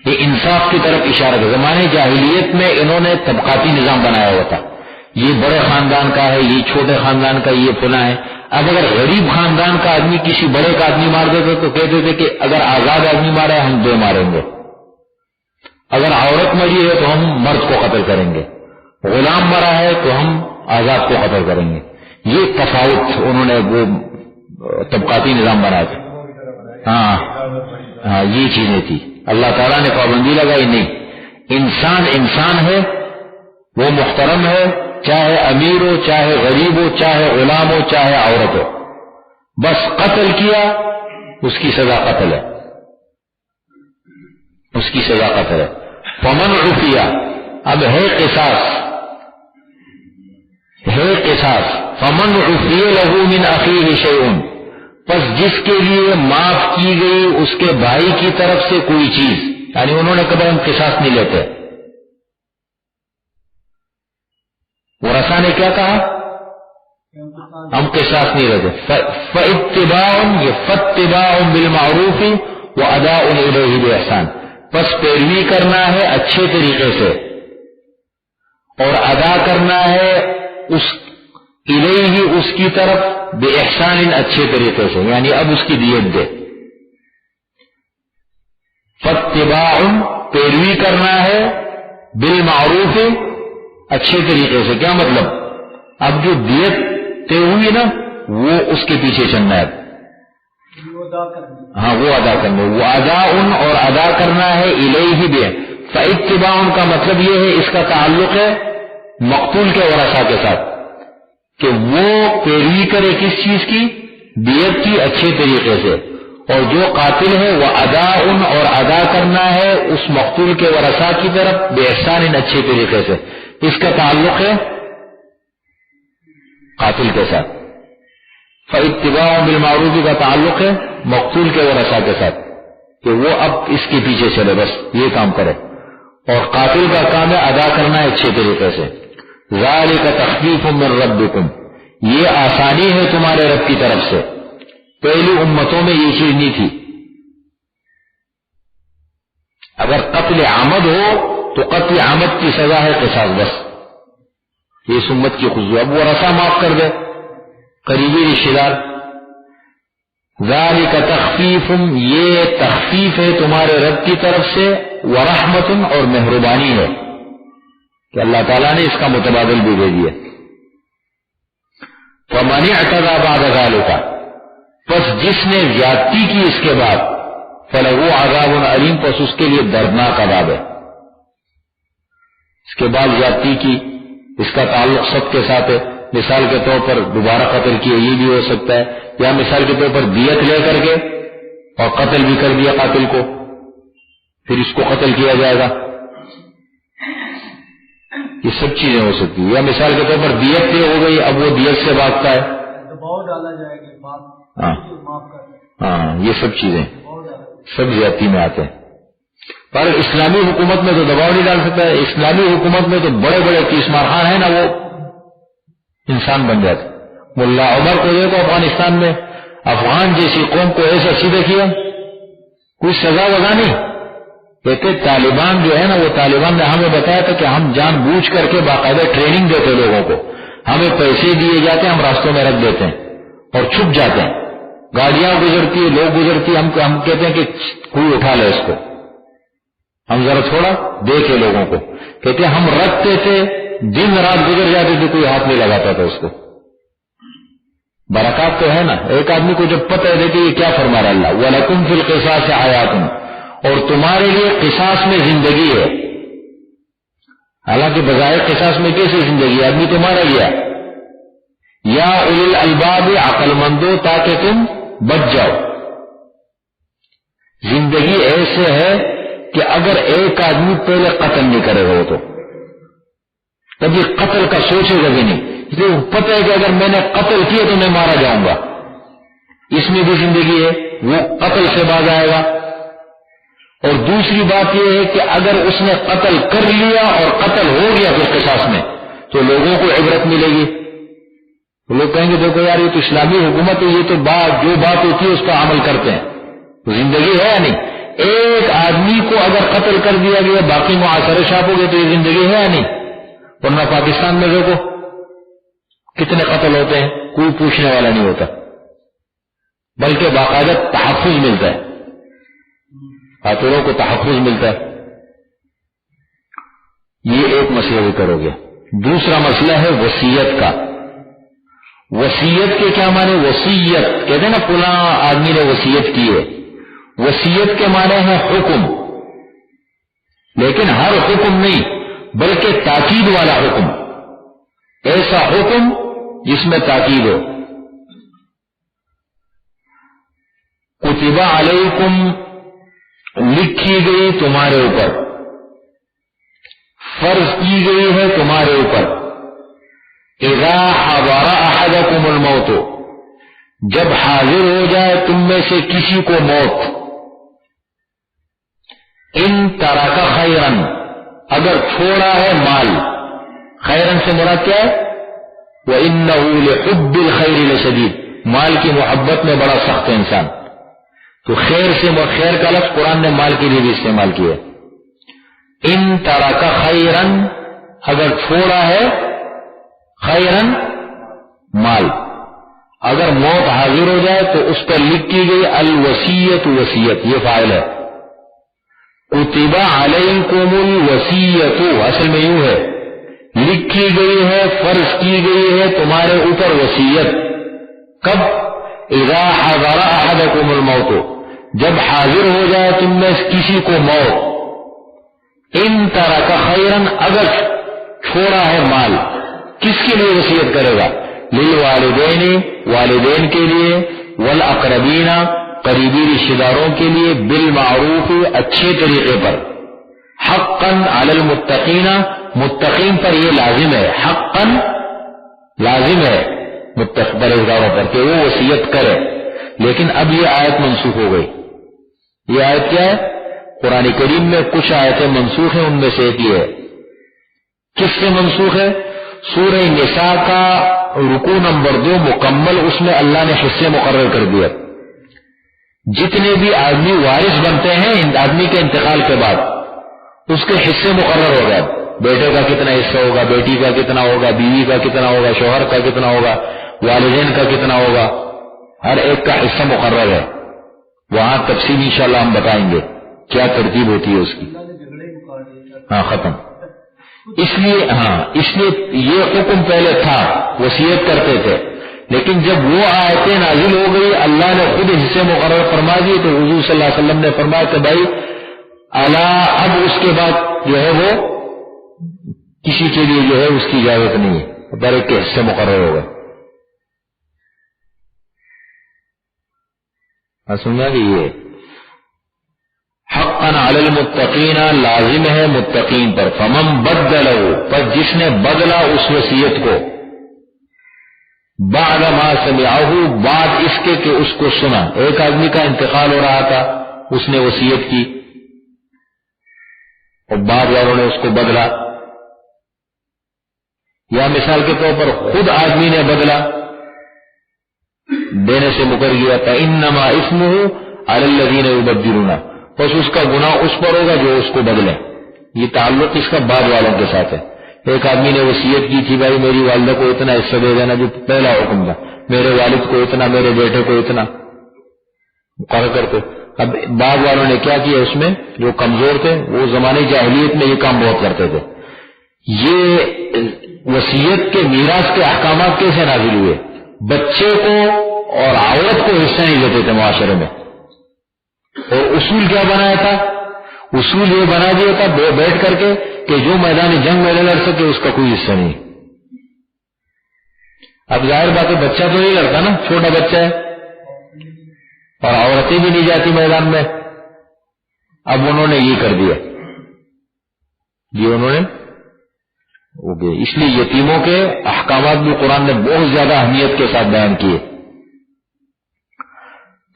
یہ انصاف کی طرف اشارہ ہے. زمانے جاہلیت میں انہوں نے طبقاتی نظام بنایا ہوا تھا، یہ بڑے خاندان کا ہے، یہ چھوٹے خاندان کا، یہ فلاں ہے. اب اگر غریب خاندان کا آدمی کسی بڑے کا آدمی مار دیتے تو کہتے تھے کہ اگر آزاد آدمی مارا ہے ہم 2 ماریں گے، اگر عورت مری ہے تو ہم مرد کو قتل کریں گے، غلام مرا ہے تو ہم آزاد کو قتل کریں گے. یہ تفاوت انہوں نے وہ طبقاتی نظام بنایا تھا. ہاں یہ چیزیں تھی. اللہ تعالیٰ نے پابندی لگائی نہیں، انسان ہے، وہ محترم ہے، چاہے امیر ہو، چاہے غریب ہو، چاہے غلام ہو، چاہے عورت ہو. بس قتل کیا اس کی سزا قتل ہے، اس کی سزا قتل ہے. فمن عفی، اب ہے قصاص، فمن عفی لہ من اخیہ شیء، پس جس کے لیے معاف کی گئی اس کے بھائی کی طرف سے کوئی چیز، یعنی انہوں نے کبھی ہم قصاص نہیں لیتے. ورثہ نے کیا کہا؟ ہم قصاص نہیں لیتے. فاتباع بالمعروف واداء الیہ باحسان، پس پیروی کرنا ہے اچھے طریقے سے اور ادا کرنا ہے الیہ اس کی طرف باحسان، اچھے طریقے سے، یعنی اب اس کی دیت دے. فاتباع پیروی کرنا ہے، بالمعروف اچھے طریقے سے. کیا مطلب؟ اب جو دیت طے ہوئی نا وہ اس کے پیچھے چلنا ہے. ہاں وہ ادا کرنا، وہ ادا اور ادا کرنا ہے الیہ بھی. فاتباع کا مطلب یہ ہے، اس کا تعلق ہے مقتول کے ورثہ کے ساتھ کہ وہ پیروی کرے کس چیز کی؟ دیت کی، اچھے طریقے سے. اور جو قاتل ہے وہ ادا اور ادا کرنا ہے اس مقتول کے ورثہ کی طرف باحسان، اچھے طریقے سے. اس کا تعلق ہے قاتل کے ساتھ. فاتباع بالمعروف کا تعلق ہے مقتول کے ورثہ کے ساتھ کہ وہ اب اس کے پیچھے چلے، بس یہ کام کرے. اور قاتل کا کام ہے ادا کرنا ہے اچھے طریقے سے. ذالک تخفیف من ربکم، یہ آسانی ہے تمہارے رب کی طرف سے. پہلی امتوں میں یہ چیز نہیں تھی. اگر قتل عمد ہو تو قتل عمد کی سزا ہے قصاص، بس یہ اس امت کی خصوصیت. اب وہ رسا معاف کر دے قریبی رشتے دار. ذالک تخفیف، یہ تخفیف ہے تمہارے رب کی طرف سے، ورحمت، اور مہربانی ہے کہ اللہ تعالیٰ نے اس کا متبادل بھی دے دیا. فمن اعتدى بعد ذلك، پس جس نے زیادتی کی اس کے بعد، فلہ عذاب علیم، پس اس کے لیے دردناک عذاب ہے. اس کے بعد زیادتی کی، اس کا تعلق سب کے ساتھ ہے. مثال کے طور پر دوبارہ قتل کیا، یہ بھی ہو سکتا ہے، یا مثال کے طور پر دیت لے کر کے اور قتل بھی کر دیا قاتل کو، پھر اس کو قتل کیا جائے گا. یہ سب چیزیں ہو سکتی ہیں. یا مثال کے طور پر دیت طے ہو گئی، اب وہ دیت سے بھاگتا ہے، دباؤ ڈالا جائے گا. ہاں یہ سب چیزیں سب زیادتی میں آتے ہیں. پر اسلامی حکومت میں تو دباؤ نہیں ڈال سکتا ہے. اسلامی حکومت میں تو بڑے بڑے تیسمار خان ہیں نا، وہ انسان بن جاتے. ملا عمر کو دیکھو افغانستان میں، افغان جیسی قوم کو ایسا سیدھا کیا، کوئی سزا وزا نہیں. کہتے طالبان جو ہے نا، وہ طالبان نے ہمیں بتایا تھا کہ ہم جان بوجھ کر کے باقاعدہ ٹریننگ دیتے لوگوں کو، ہمیں پیسے دیے جاتے ہیں، ہم راستوں میں رکھ دیتے ہیں اور چھپ جاتے ہیں. گاڑیاں گزرتی، لوگ گزرتی، ہم کہتے ہیں کہ کوئی اٹھا لے اس کو، ہم ذرا تھوڑا دیکھے لوگوں کو. کہتے ہم رکھتے تھے، دن رات گزر جاتے تھے، کوئی ہاتھ نہیں لگاتا تھا اس کو. برکات تو ہے نا. ایک آدمی کو جب پتہ ہے کہ یہ کیا فرما رہا اللہ، وَلَكُمْ فِي الْقِصَاصِ حَيَاةٌ، اور تمہارے لیے قصاص میں زندگی ہے. حالانکہ بظاہر قصاص میں کیسے زندگی؟ آدمی تو مارا گیا. یا اولي الالباب، عقل مندو، تاکہ تم بچ جاؤ. زندگی ایسے ہے کہ اگر ایک آدمی پہلے قتل نہیں کرے گا تو کبھی قتل کا سوچے گا بھی نہیں. اس لیے پتہ ہے کہ اگر میں نے قتل کیا تو میں مارا جاؤں گا. اس میں بھی زندگی ہے، وہ قتل سے باز آئے گا. اور دوسری بات یہ ہے کہ اگر اس نے قتل کر لیا اور قتل ہو گیا پھر قصاص میں، تو لوگوں کو عبرت ملے گی. تو لوگ کہیں گے دیکھو یار یہ تو اسلامی حکومت ہے، یہ تو جو بات ہوتی ہے اس کا عمل کرتے ہیں. تو زندگی ہے یا نہیں؟ ایک آدمی کو اگر قتل کر دیا گیا، باقی معاشرے چھاپ ہو گئے، تو یہ زندگی ہے یا نہیں؟ ورنہ پاکستان میں دیکھو کتنے قتل ہوتے ہیں، کوئی پوچھنے والا نہیں ہوتا، بلکہ باقاعدہ تحفظ ملتا ہے، قاتلوں کو تحفظ ملتا ہے. یہ ایک مسئلہ ذکر ہو گیا. دوسرا مسئلہ ہے وصیت کا. وصیت کے کیا معنی؟ وصیت کہتے ہیں نا فلاں آدمی نے وصیت کی ہے. وصیت کے معنی ہے حکم، لیکن ہر حکم نہیں بلکہ تاکید والا حکم. ایسا حکم جس میں تاکید ہو. کتب علیکم، لکھی گئی تمہارے اوپر، فرض کی گئی ہے تمہارے اوپر. اذا حضر احدکم الموت، جب حاضر ہو جائے تم میں سے کسی کو موت. ان ترک خیرن، اگر چھوڑا ہے مال. خیرن سے مراد کیا ہے؟ وَإِنَّهُ لِحُبِّ الْخَيْرِ لَشَدِيدٌ، مال کی محبت میں بڑا سخت ہے انسان. تو خیر سے خیر کا لفظ قرآن نے مال کے لیے بھی استعمال کیا. ان ترک خیرن، اگر چھوڑا ہے خیرن مال، اگر موت حاضر ہو جائے تو اس پر لکھی گئی الوصیت، وصیت یہ فاعل ہے. کتب علیکم الوصیت، اصل میں یوں ہے لکھی گئی ہے، فرض کی گئی ہے تمہارے اوپر وصیت. کب؟ اذا حضر احدکم الموت، جب حاضر ہو جائے تم میں کسی کو موت. ان ترک خیرن، اگر چھوڑا ہے مال. کس کے لیے وصیت کرے گا؟ للوالدین، والدین کے لیے، والاقربین، قریبی رشتہ داروں کے لیے، بالمعروف، اچھے طریقے پر. حقا علی المتقین، متقین پر یہ لازم ہے. حقا لازم ہے پرہیزگاروں پر کہ وہ وصیت کرے. لیکن اب یہ آیت منسوخ ہو گئی. یہ آیت کیا ہے؟ قرآن کریم میں کچھ آیتیں منسوخ ہیں، ان میں سے ایک یہ ہے. کس سے منسوخ ہے؟ سورہ نساء کا رکوع نمبر 2 مکمل، اس میں اللہ نے حصے مقرر کر دیا. جتنے بھی آدمی وارث بنتے ہیں آدمی کے انتقال کے بعد، اس کے حصے مقرر ہو گئے. بیٹے کا کتنا حصہ ہوگا، بیٹی کا کتنا ہوگا، بیوی کا کتنا ہوگا، شوہر کا کتنا ہوگا، والدین کا کتنا ہوگا، ہر ایک کا حصہ مقرر ہے. وہاں تفصیل انشاءاللہ ہم بتائیں گے کیا ترتیب ہوتی ہے اس کی. ہاں ختم. اس لیے یہ حکم پہلے تھا، وصیت کرتے تھے، لیکن جب وہ آیتیں نازل ہو گئی اللہ نے خود حصے مقرر فرما دیے تو حضور صلی اللہ علیہ وسلم نے فرمایا کہ بھائی اب اس کے بعد جو ہے وہ کسی کے لیے جو ہے اس کی اجازت نہیں ہے، ہر ایک کے حصے مقرر ہو گئے. سمجھا کہ یہ حقا علی المتقین لازم ہے متقین پر. فمن بدلہ، پر جس نے بدلا اس وصیت کو، بعد ما سمعہ، بعد اس کے کہ اس کو سنا. ایک آدمی کا انتقال ہو رہا تھا، اس نے وصیت کی اور بعد والوں نے اس کو بدلا، یا مثال کے طور پر خود آدمی نے بدلا، دینے سے مکر گیا، فإنما اسمہ علی الذین یبدلون، بس اس کا گناہ اس پر ہوگا جو اس کو بدلے. یہ تعلق اس کا بعد والوں کے ساتھ ہے. ایک آدمی نے وصیت کی تھی بھائی میری والدہ کو اتنا حصہ دے دینا، جو پہلا حکم تھا، میرے والد کو اتنا، میرے بیٹے کو اتنا مقرر کرتے. اب بعد والوں نے کیا کیا، اس میں جو کمزور تھے وہ زمانے جاہلیت میں یہ کام بہت کرتے تھے. یہ وصیت کے میراث کے احکامات کیسے نازل ہوئے؟ بچے کو اور عورت کو حصہ نہیں دیتے تھے معاشرے میں، اور اصول کیا بنایا تھا؟ اصول یہ بنا دیا تھا بیٹھ کر کے کہ جو میدان جنگ میں لڑ سکے اس کا کوئی حصہ نہیں. اب ظاہر بات ہے بچہ تو نہیں لڑتا نا، چھوٹا بچہ ہے، اور عورتیں بھی نہیں جاتی میدان میں. اب انہوں نے یہ کر دیا، یہ انہوں نے ہو گئے. اس لیے یتیموں کے احکامات بھی قرآن نے بہت زیادہ اہمیت کے ساتھ بیان کیے.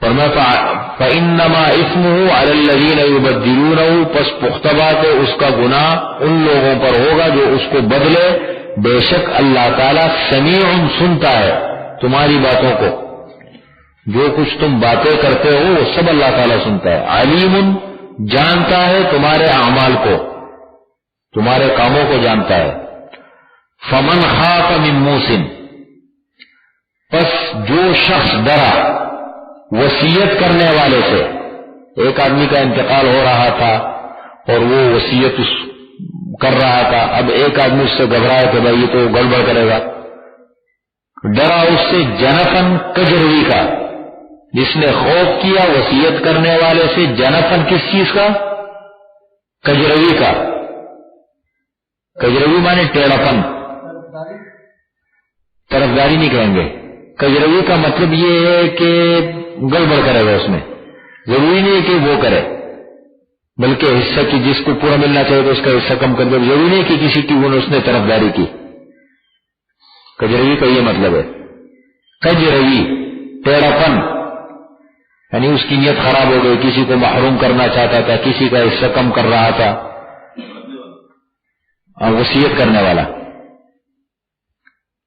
فرمایا فإنما اسمہ علی الذین یبدلونہ، پس پختہ بات ہے اس کا گناہ ان لوگوں پر ہوگا جو اس کو بدلے. بے شک اللہ تعالیٰ سمیع، سنتا ہے تمہاری باتوں کو، جو کچھ تم باتیں کرتے ہو وہ سب اللہ تعالیٰ سنتا ہے. علیم، جانتا ہے تمہارے اعمال کو، تمہارے کاموں کو جانتا ہے. فمن خاف من موص، پس جو شخص ڈرا وصیت کرنے والے سے. ایک آدمی کا انتقال ہو رہا تھا اور وہ وصیت کر رہا تھا، اب ایک آدمی اس سے گھبرایا کہ بھائی یہ تو گڑبڑ کرے گا، ڈرا اس سے جنفن کجروی کا. جس نے خوف کیا وصیت کرنے والے سے، جنفن کس چیز کا؟ کجروی کا. کجروی مانے ٹیڑھاپن، طرفداری نہیں کہیں گے. کجروی کا مطلب یہ ہے کہ گڑبڑ کرے گا اس میں. ضروری نہیں ہے کہ وہ کرے، بلکہ حصہ کی جس کو پورا ملنا چاہیے تو اس کا حصہ کم کر دے. ضروری نہیں کہ کسی کی اس نے طرفداری کی. کجروی کا یہ مطلب ہے. کجروی ٹیڑھاپن، یعنی اس کی نیت خراب ہو گئی، کسی کو محروم کرنا چاہتا تھا، کسی کا حصہ کم کر رہا تھا. وصیت کرنے والا.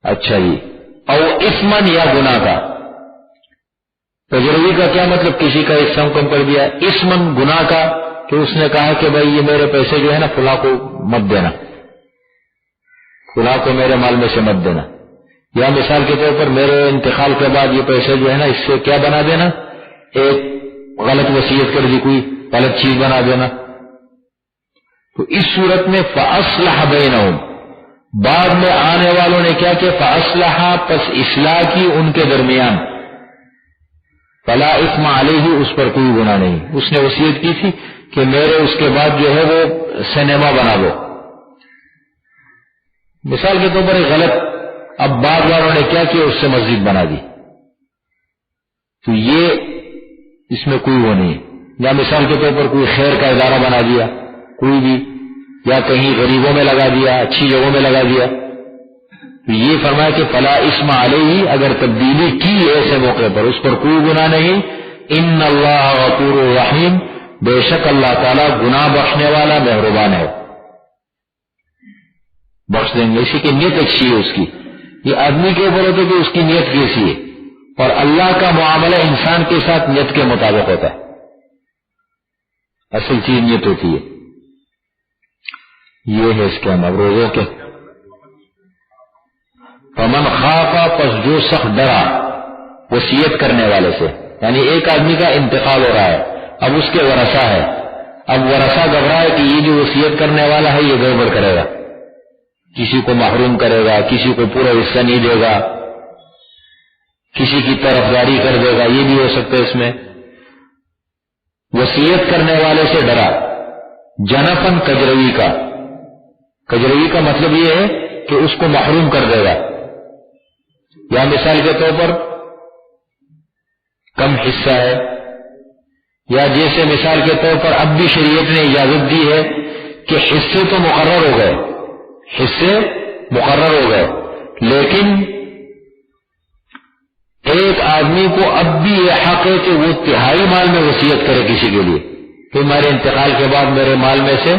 اچھا جی. اور اسمن، یا گناہ کا. تجربی کا کیا مطلب؟ کسی کا حصہ کم کر دیا. اسمن، گناہ کا، کہ اس نے کہا کہ بھائی یہ میرے پیسے جو ہے نا فلاں کو مت دینا، فلاں کو میرے مال میں سے مت دینا. یا مثال کے طور پر میرے انتقال کے بعد یہ پیسے جو ہے نا اس سے کیا بنا دینا، ایک غلط وصیت کر دی، کوئی غلط چیز بنا دینا. تو اس صورت میں فاصلح بینہم، بعد میں آنے والوں نے کیا کہ فاصلح، پس اصلاح کی ان کے درمیان. فلا اثم علیہ، اس پر کوئی گناہ نہیں. اس نے وصیت کی تھی کہ میرے اس کے بعد جو ہے وہ سنیما بنا دو، مثال کے طور پر ایک غلط. اب بعد والوں نے کیا کیا، اس سے مسجد بنا دی. تو یہ اس میں کوئی وہ نہیں. یا مثال کے طور پر کوئی خیر کا ادارہ بنا دیا کوئی بھی، یا کہیں غریبوں میں لگا دیا، اچھی جگہوں میں لگا دیا. تو یہ فرمایا کہ فلا اسم علیہ، اگر تبدیلی کی ایسے موقع پر اس پر کوئی گناہ نہیں. ان اللہ غفور رحیم، بے شک اللہ تعالیٰ گناہ بخشنے والا مہربان ہے، بخش دیں گے. اسی کی نیت اچھی ہے اس کی. یہ آدمی کے اوپر ہوتا ہے کہ اس کی نیت کیسی ہے، اور اللہ کا معاملہ انسان کے ساتھ نیت کے مطابق ہوتا ہے. اصل چیز نیت ہوتی ہے. یہ ہے اس کے اندر روزوں کے. فمن خاف، پس جو سخت ڈرا وصیت کرنے والے سے، یعنی ایک آدمی کا انتقال ہو رہا ہے، اب اس کے ورثہ ہے، اب ورثہ گھبرائے کہ یہ جو وصیت کرنے والا ہے یہ گڑبڑ کرے گا، کسی کو محروم کرے گا، کسی کو پورا حصہ نہیں دے گا، کسی کی طرفداری کر دے گا، یہ بھی ہو سکتا ہے اس میں. وصیت کرنے والے سے ڈرا. جنفن کجروی کا، کجروی کا مطلب یہ ہے کہ اس کو محروم کر دے گا، یا مثال کے طور پر کم حصہ ہے، یا جیسے مثال کے طور پر اب بھی شریعت نے اجازت دی ہے کہ حصے تو مقرر ہو گئے، حصے مقرر ہو گئے، لیکن ایک آدمی کو اب بھی یہ حق ہے کہ وہ تہائی مال میں وصیت کرے کسی کے لیے کہ میرے انتقال کے بعد میرے مال میں سے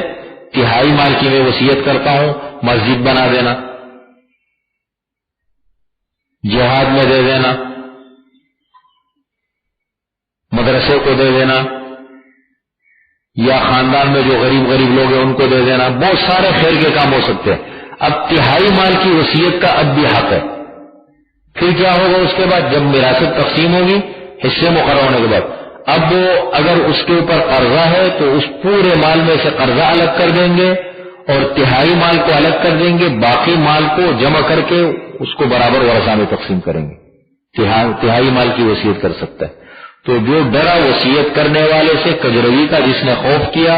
تہائی مال کی میں وصیت کرتا ہوں، مسجد بنا دینا، جہاد میں دے دینا، مدرسے کو دے دینا، یا خاندان میں جو غریب لوگ ہیں ان کو دے دینا، بہت سارے خیر کے کام ہو سکتے ہیں. اب تہائی مال کی وصیت کا اب بھی حق ہے. پھر کیا ہوگا اس کے بعد جب وراثت تقسیم ہوگی حصے مقرر ہونے کے بعد، اب اگر اس کے اوپر قرضہ ہے تو اس پورے مال میں سے قرضہ الگ کر دیں گے اور تہائی مال کو الگ کر دیں گے، باقی مال کو جمع کر کے اس کو برابر ورثہ میں تقسیم کریں گے. تہائی مال کی وصیت کر سکتا ہے. تو جو ڈرا وصیت کرنے والے سے کجروی کا، جس نے خوف کیا،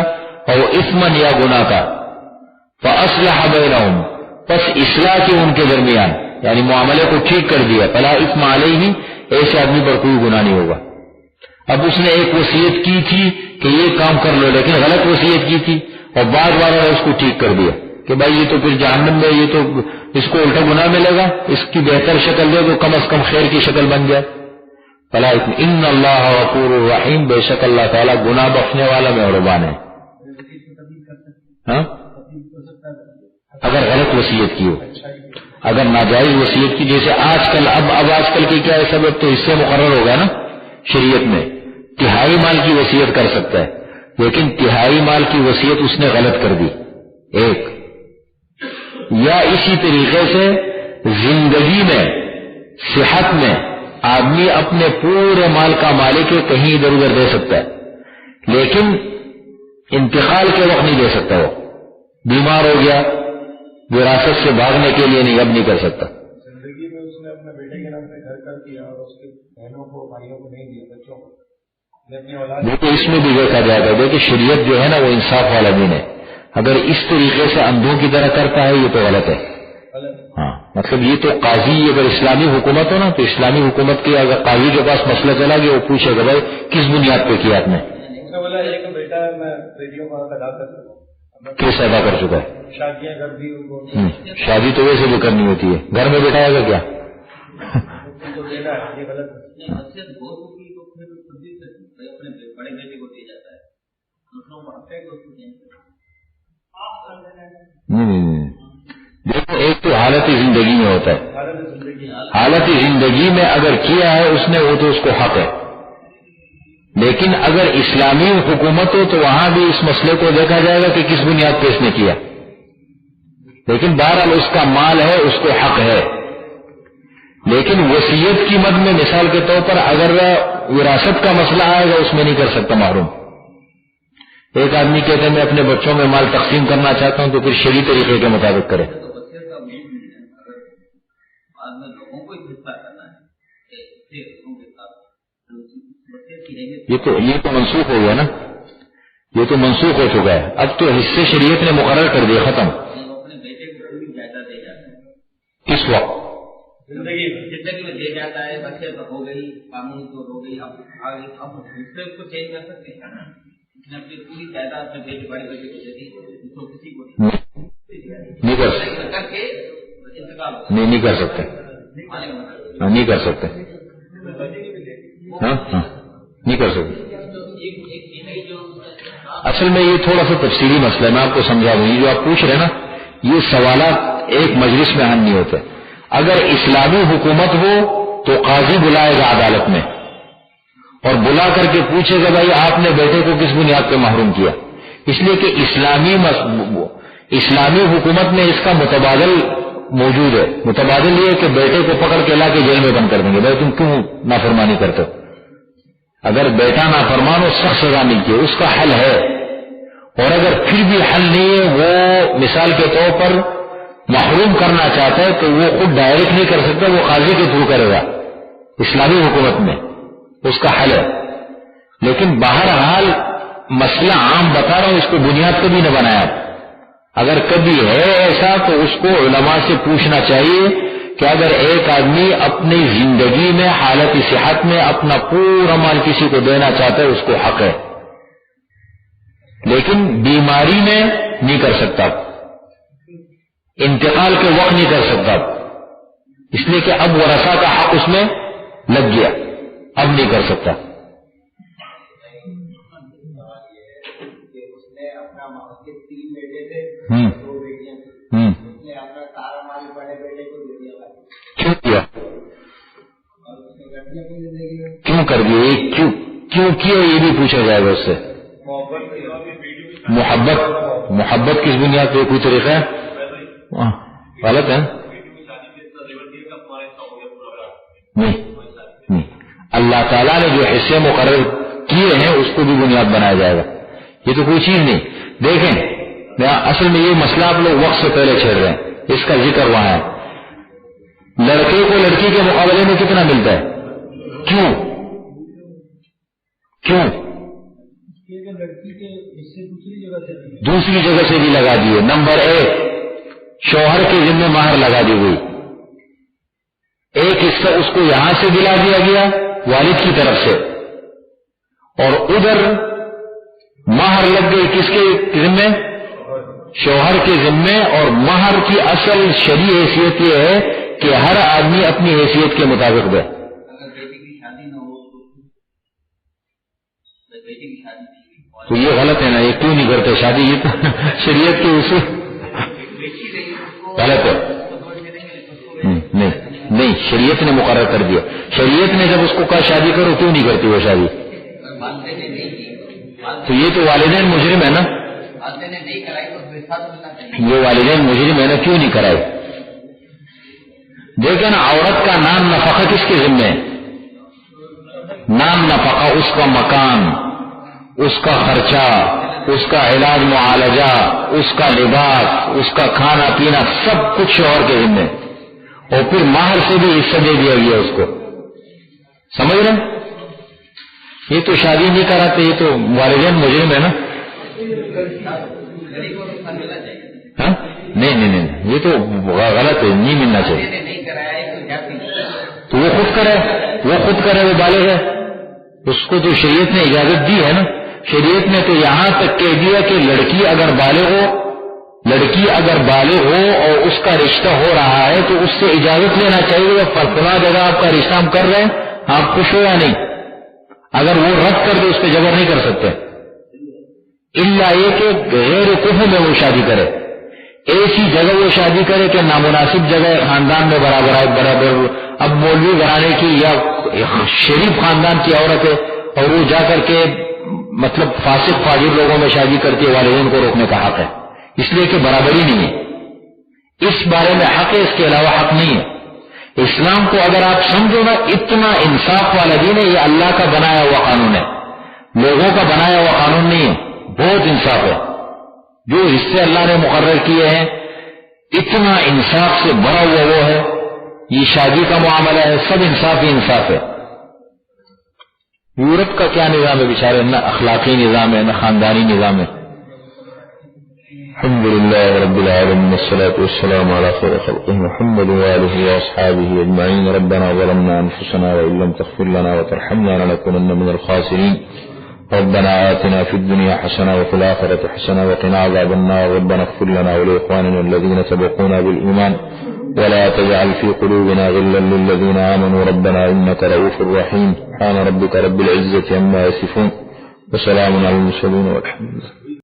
اور وہ اثمن یا گناہ کا، فاصلح بینہم، پس اصلاح کی ان کے درمیان، یعنی معاملے کو ٹھیک کر دیا. فلا اثم علیہ، ایسے آدمی پر کوئی گناہ نہیں ہوگا. اب اس نے ایک وصیت کی تھی کہ یہ کام کر لو، لیکن غلط وصیت کی تھی اور بعد بار اس کو ٹھیک کر دیا کہ بھائی یہ تو پھر جہنم میں، یہ تو اس کو الٹا گناہ ملے گا، اس کی بہتر شکل دے تو کم از کم خیر کی شکل بن جائے. فلا اثم، ان اللہ غفور الرحیم، بے شک اللہ تعالیٰ گناہ بخشنے والا مہربان ہے. ہاں، اگر غلط وصیت کی ہو، اگر ناجائز وصیت کی، جیسے آج کل کی کیا ہے سبب، تو اس سے مقرر ہوگا نا شریعت میں تہائی مال کی وصیت کر سکتا ہے، لیکن تہائی مال کی وصیت اس نے غلط کر دی ایک. یا اسی طریقے سے زندگی میں، صحت میں آدمی اپنے پورے مال کا مالک ہے، کہیں ادھر ادھر دے سکتا ہے، لیکن انتقال کے وقت نہیں دے سکتا. وہ بیمار ہو گیا، وراثت سے بھاگنے کے لیے نہیں، اب نہیں کر سکتا. زندگی میں اس نے اپنے بیٹے کے نام سے گھر کر دیا اور اس کے بہنوں کو، بھائیوں کو نہیں دیا، بچوں کو. دیکھو اس میں بھی دیکھا جائے گا، دیکھیں شریعت جو ہے نا وہ انصاف والا دین ہے. اگر اس طریقے سے اندھوں کی طرح کرتا ہے یہ تو غلط ہے. ہاں، مطلب یہ تو قاضی، اگر اسلامی حکومت ہو نا تو اسلامی حکومت کے اگر قاضی کے پاس مسئلہ چلا گیا، وہ پوچھے گا بھائی کس بنیاد پہ کیا آپ نے. بیٹا میں بیٹیوں کو ادا کر سکتا ہوں، کیس ادا کر چکا ہے. شادیاں کر دی ان کو. شادی تو ویسے بھی کرنی ہوتی ہے، گھر میں بیٹھائے گا کیا؟ یہ غلط ہے. بڑے بیٹے کو دیا جاتا ہے، دوسروں کو نہیں. دیکھو ایک تو حالت زندگی میں ہوتا ہے، حالت زندگی میں اگر کیا ہے اس نے وہ تو اس کو حق ہے، لیکن اگر اسلامی حکومت ہو تو وہاں بھی اس مسئلے کو دیکھا جائے گا کہ کس بنیاد پہ اس نے کیا. لیکن بہرحال اس کا مال ہے، اس کو حق ہے. لیکن وصیت کی مد میں مثال کے طور پر اگر وراثت کا مسئلہ آئے گا اس میں نہیں کر سکتا محروم. ایک آدمی کہتے ہیں میں اپنے بچوں میں مال تقسیم کرنا چاہتا ہوں تو پھر شرعی طریقے کے مطابق کرے. یہ تو منسوخ ہو گیا نا، یہ تو منسوخ ہو چکا ہے. اب تو حصے شریعت نے مقرر کر دیا، ختم. کس وقت زندگی میں دے جاتا ہے، بچے تو ہو گئی، قانونی تو ہو گئی، اب حصے کو چینج کر سکتے ہیں. اپنی پوری تعداد میں بیٹے بڑے بیٹے کو دے دی، کسی کو نہیں کر سکتے، نہیں کر سکتے، نہیں کر سکتے، ہاں نہیں کر سکتے. اصل میں یہ تھوڑا سا تفصیلی مسئلہ ہے، میں آپ کو سمجھا دوں. یہ جو آپ پوچھ رہے ہیں نا، یہ سوالات ایک مجلس میں حل نہیں ہوتے. اگر اسلامی حکومت ہو تو قاضی بلائے گا عدالت میں اور بلا کر کے پوچھے گا بھائی آپ نے بیٹے کو کس بنیاد پہ محروم کیا. اس لیے کہ اسلامی حکومت میں اس کا متبادل موجود ہے. متبادل یہ ہے کہ بیٹے کو پکڑ کے لا کے جیل میں بند کر دیں گے. بھائی تم کیوں نافرمانی کرتے ہو؟ اگر بیٹا نافرمان ہو سخت سزا ملتی ہے، اس کا حل ہے. اور اگر پھر بھی حل نہیں ہے، وہ مثال کے طور پر محروم کرنا چاہتا ہے تو وہ خود ڈائریکٹ نہیں کر سکتا، وہ قاضی کے تھرو کرے گا. اسلامی حکومت میں اس کا حل ہے. لیکن بہرحال مسئلہ عام بتا رہا ہوں، اس کو بنیاد کبھی نہ بنایا. اگر کبھی ہے ایسا تو اس کو علماء سے پوچھنا چاہیے کہ اگر ایک آدمی اپنی زندگی میں حالت صحت میں اپنا پورا مال کسی کو دینا چاہتا ہے اس کو حق ہے، لیکن بیماری میں نہیں کر سکتا، انتقال کے وقت نہیں کر سکتا، اس لیے کہ اب ورثہ کا حق اس میں لگ گیا، اب نہیں کر سکتا. کیوں کیا؟ کیوں کر دیے؟ کیوں کیا یہ بھی پوچھا جائے گا اس سے. محبت کس بنیاد پہ؟ کوئی طریقہ ہے؟ غلط ہے. نہیں، اللہ تعالیٰ نے جو حصے مقرر کیے ہیں اس کو بھی بنیاد بنایا جائے گا. یہ تو کوئی چیز نہیں. دیکھیں اصل میں یہ مسئلہ آپ لوگ وقت سے پہلے چھیڑ رہے ہیں، اس کا ذکر وہاں ہے. لڑکے کو لڑکی کے مقابلے میں کتنا ملتا ہے؟ کیوں؟ دوسری جگہ سے بھی لگا دیے. نمبر 1 شوہر کے ذمہ مہر لگا دی گئی، ایک حصہ اس کو یہاں سے دلا دیا گیا والد کی طرف سے، اور ادھر مہر لگ گئی کس کے ذمہ؟ شوہر کے ذمہ. اور مہر کی اصل شرعی حیثیت یہ ہے کہ ہر آدمی اپنی حیثیت کے مطابق دے. تو یہ غلط ہے نا؟ یہ کیوں نہیں کرتے شادی؟ یہ تو شریعت کے اصول غلط ہے. نہیں، شریعت نے مقرر کر دیا. شریعت نے جب اس کو کہا شادی کرو، کیوں نہیں کرتی وہ شادی؟ تو یہ تو والدین مجرم ہے نا. یہ والدین مجرم ہے نا، کیوں نہیں کرائی؟ دیکھیں نا، عورت کا نام نفقہ کس کے ذمہ ہے؟ نام نفقہ، اس کا مکان، اس کا خرچہ، اس کا علاج معالجہ، اس کا لباس، اس کا کھانا پینا، سب کچھ شوہر کے ذمہ. اور پھر مہر سے بھی حصہ دے دیا گیا اس کو. سمجھ رہے ہیں؟ یہ تو شادی نہیں کراتے، یہ تو والدین مجرم ہے نا. نہیں، یہ تو غلط ہے، نہیں ملنا چاہیے. تو وہ خود کرے، وہ بالغ ہے، اس کو تو شریعت نے اجازت دی ہے نا. شریعت نے تو یہاں تک کہہ دیا کہ لڑکی اگر بالغ ہو اور اس کا رشتہ ہو رہا ہے تو اس سے اجازت لینا چاہیے. فلاں جگہ آپ کا رشتہ ہم کر رہے ہیں، آپ خوش ہو یا نہیں؟ اگر وہ رد کر دے، اس پہ جبر نہیں کر سکتے، الا یہ کہ غیر کفر میں وہ شادی کرے. ایسی جگہ وہ شادی کرے کہ نامناسب جگہ، خاندان میں برابر. اب مولوی گھرانے کی یا شریف خاندان کی عورت ہے اور وہ جا کر کے مطلب فاسق فاجر لوگوں میں شادی کرتی ہے، والدین کو روکنے کا حق ہے، اس لیے کہ برابری نہیں ہے. اس بارے میں حق ہے، اس کے علاوہ حق نہیں ہے. اسلام کو اگر آپ سمجھو نا، اتنا انصاف والا دین ہے. یہ اللہ کا بنایا ہوا قانون ہے، لوگوں کا بنایا ہوا قانون نہیں ہے. بہت انصاف ہے. جو حصے اللہ نے مقرر کیے ہیں، اتنا انصاف سے بھرا ہوا وہ ہے. یہ شادی کا معاملہ ہے، سب انصاف ہی انصاف ہے. یورپ کا کیا نظام ہے بیچارے؟ نہ اخلاقی نظام ہے، نہ خاندانی نظام ہے. الحمد لله رب العالمين، والصلاة والسلام على خير خلقه محمد وآله وأصحابه أجمعين. ربنا ظلمنا أنفسنا وإن لم تغفر لنا وترحمنا لنكونن من الخاسرين. ربنا آتنا في الدنيا حسنة وفي الآخرة حسنة وقنا عذاب النار. ربنا اغفر لنا ولإخواننا الذين سبقونا بالإيمان ولا تجعل في قلوبنا غلا للذين آمنوا ربنا إنك رؤوف رحيم. سبحان ربك رب العزة عما يصفون وسلام على المرسلين والحمد لله.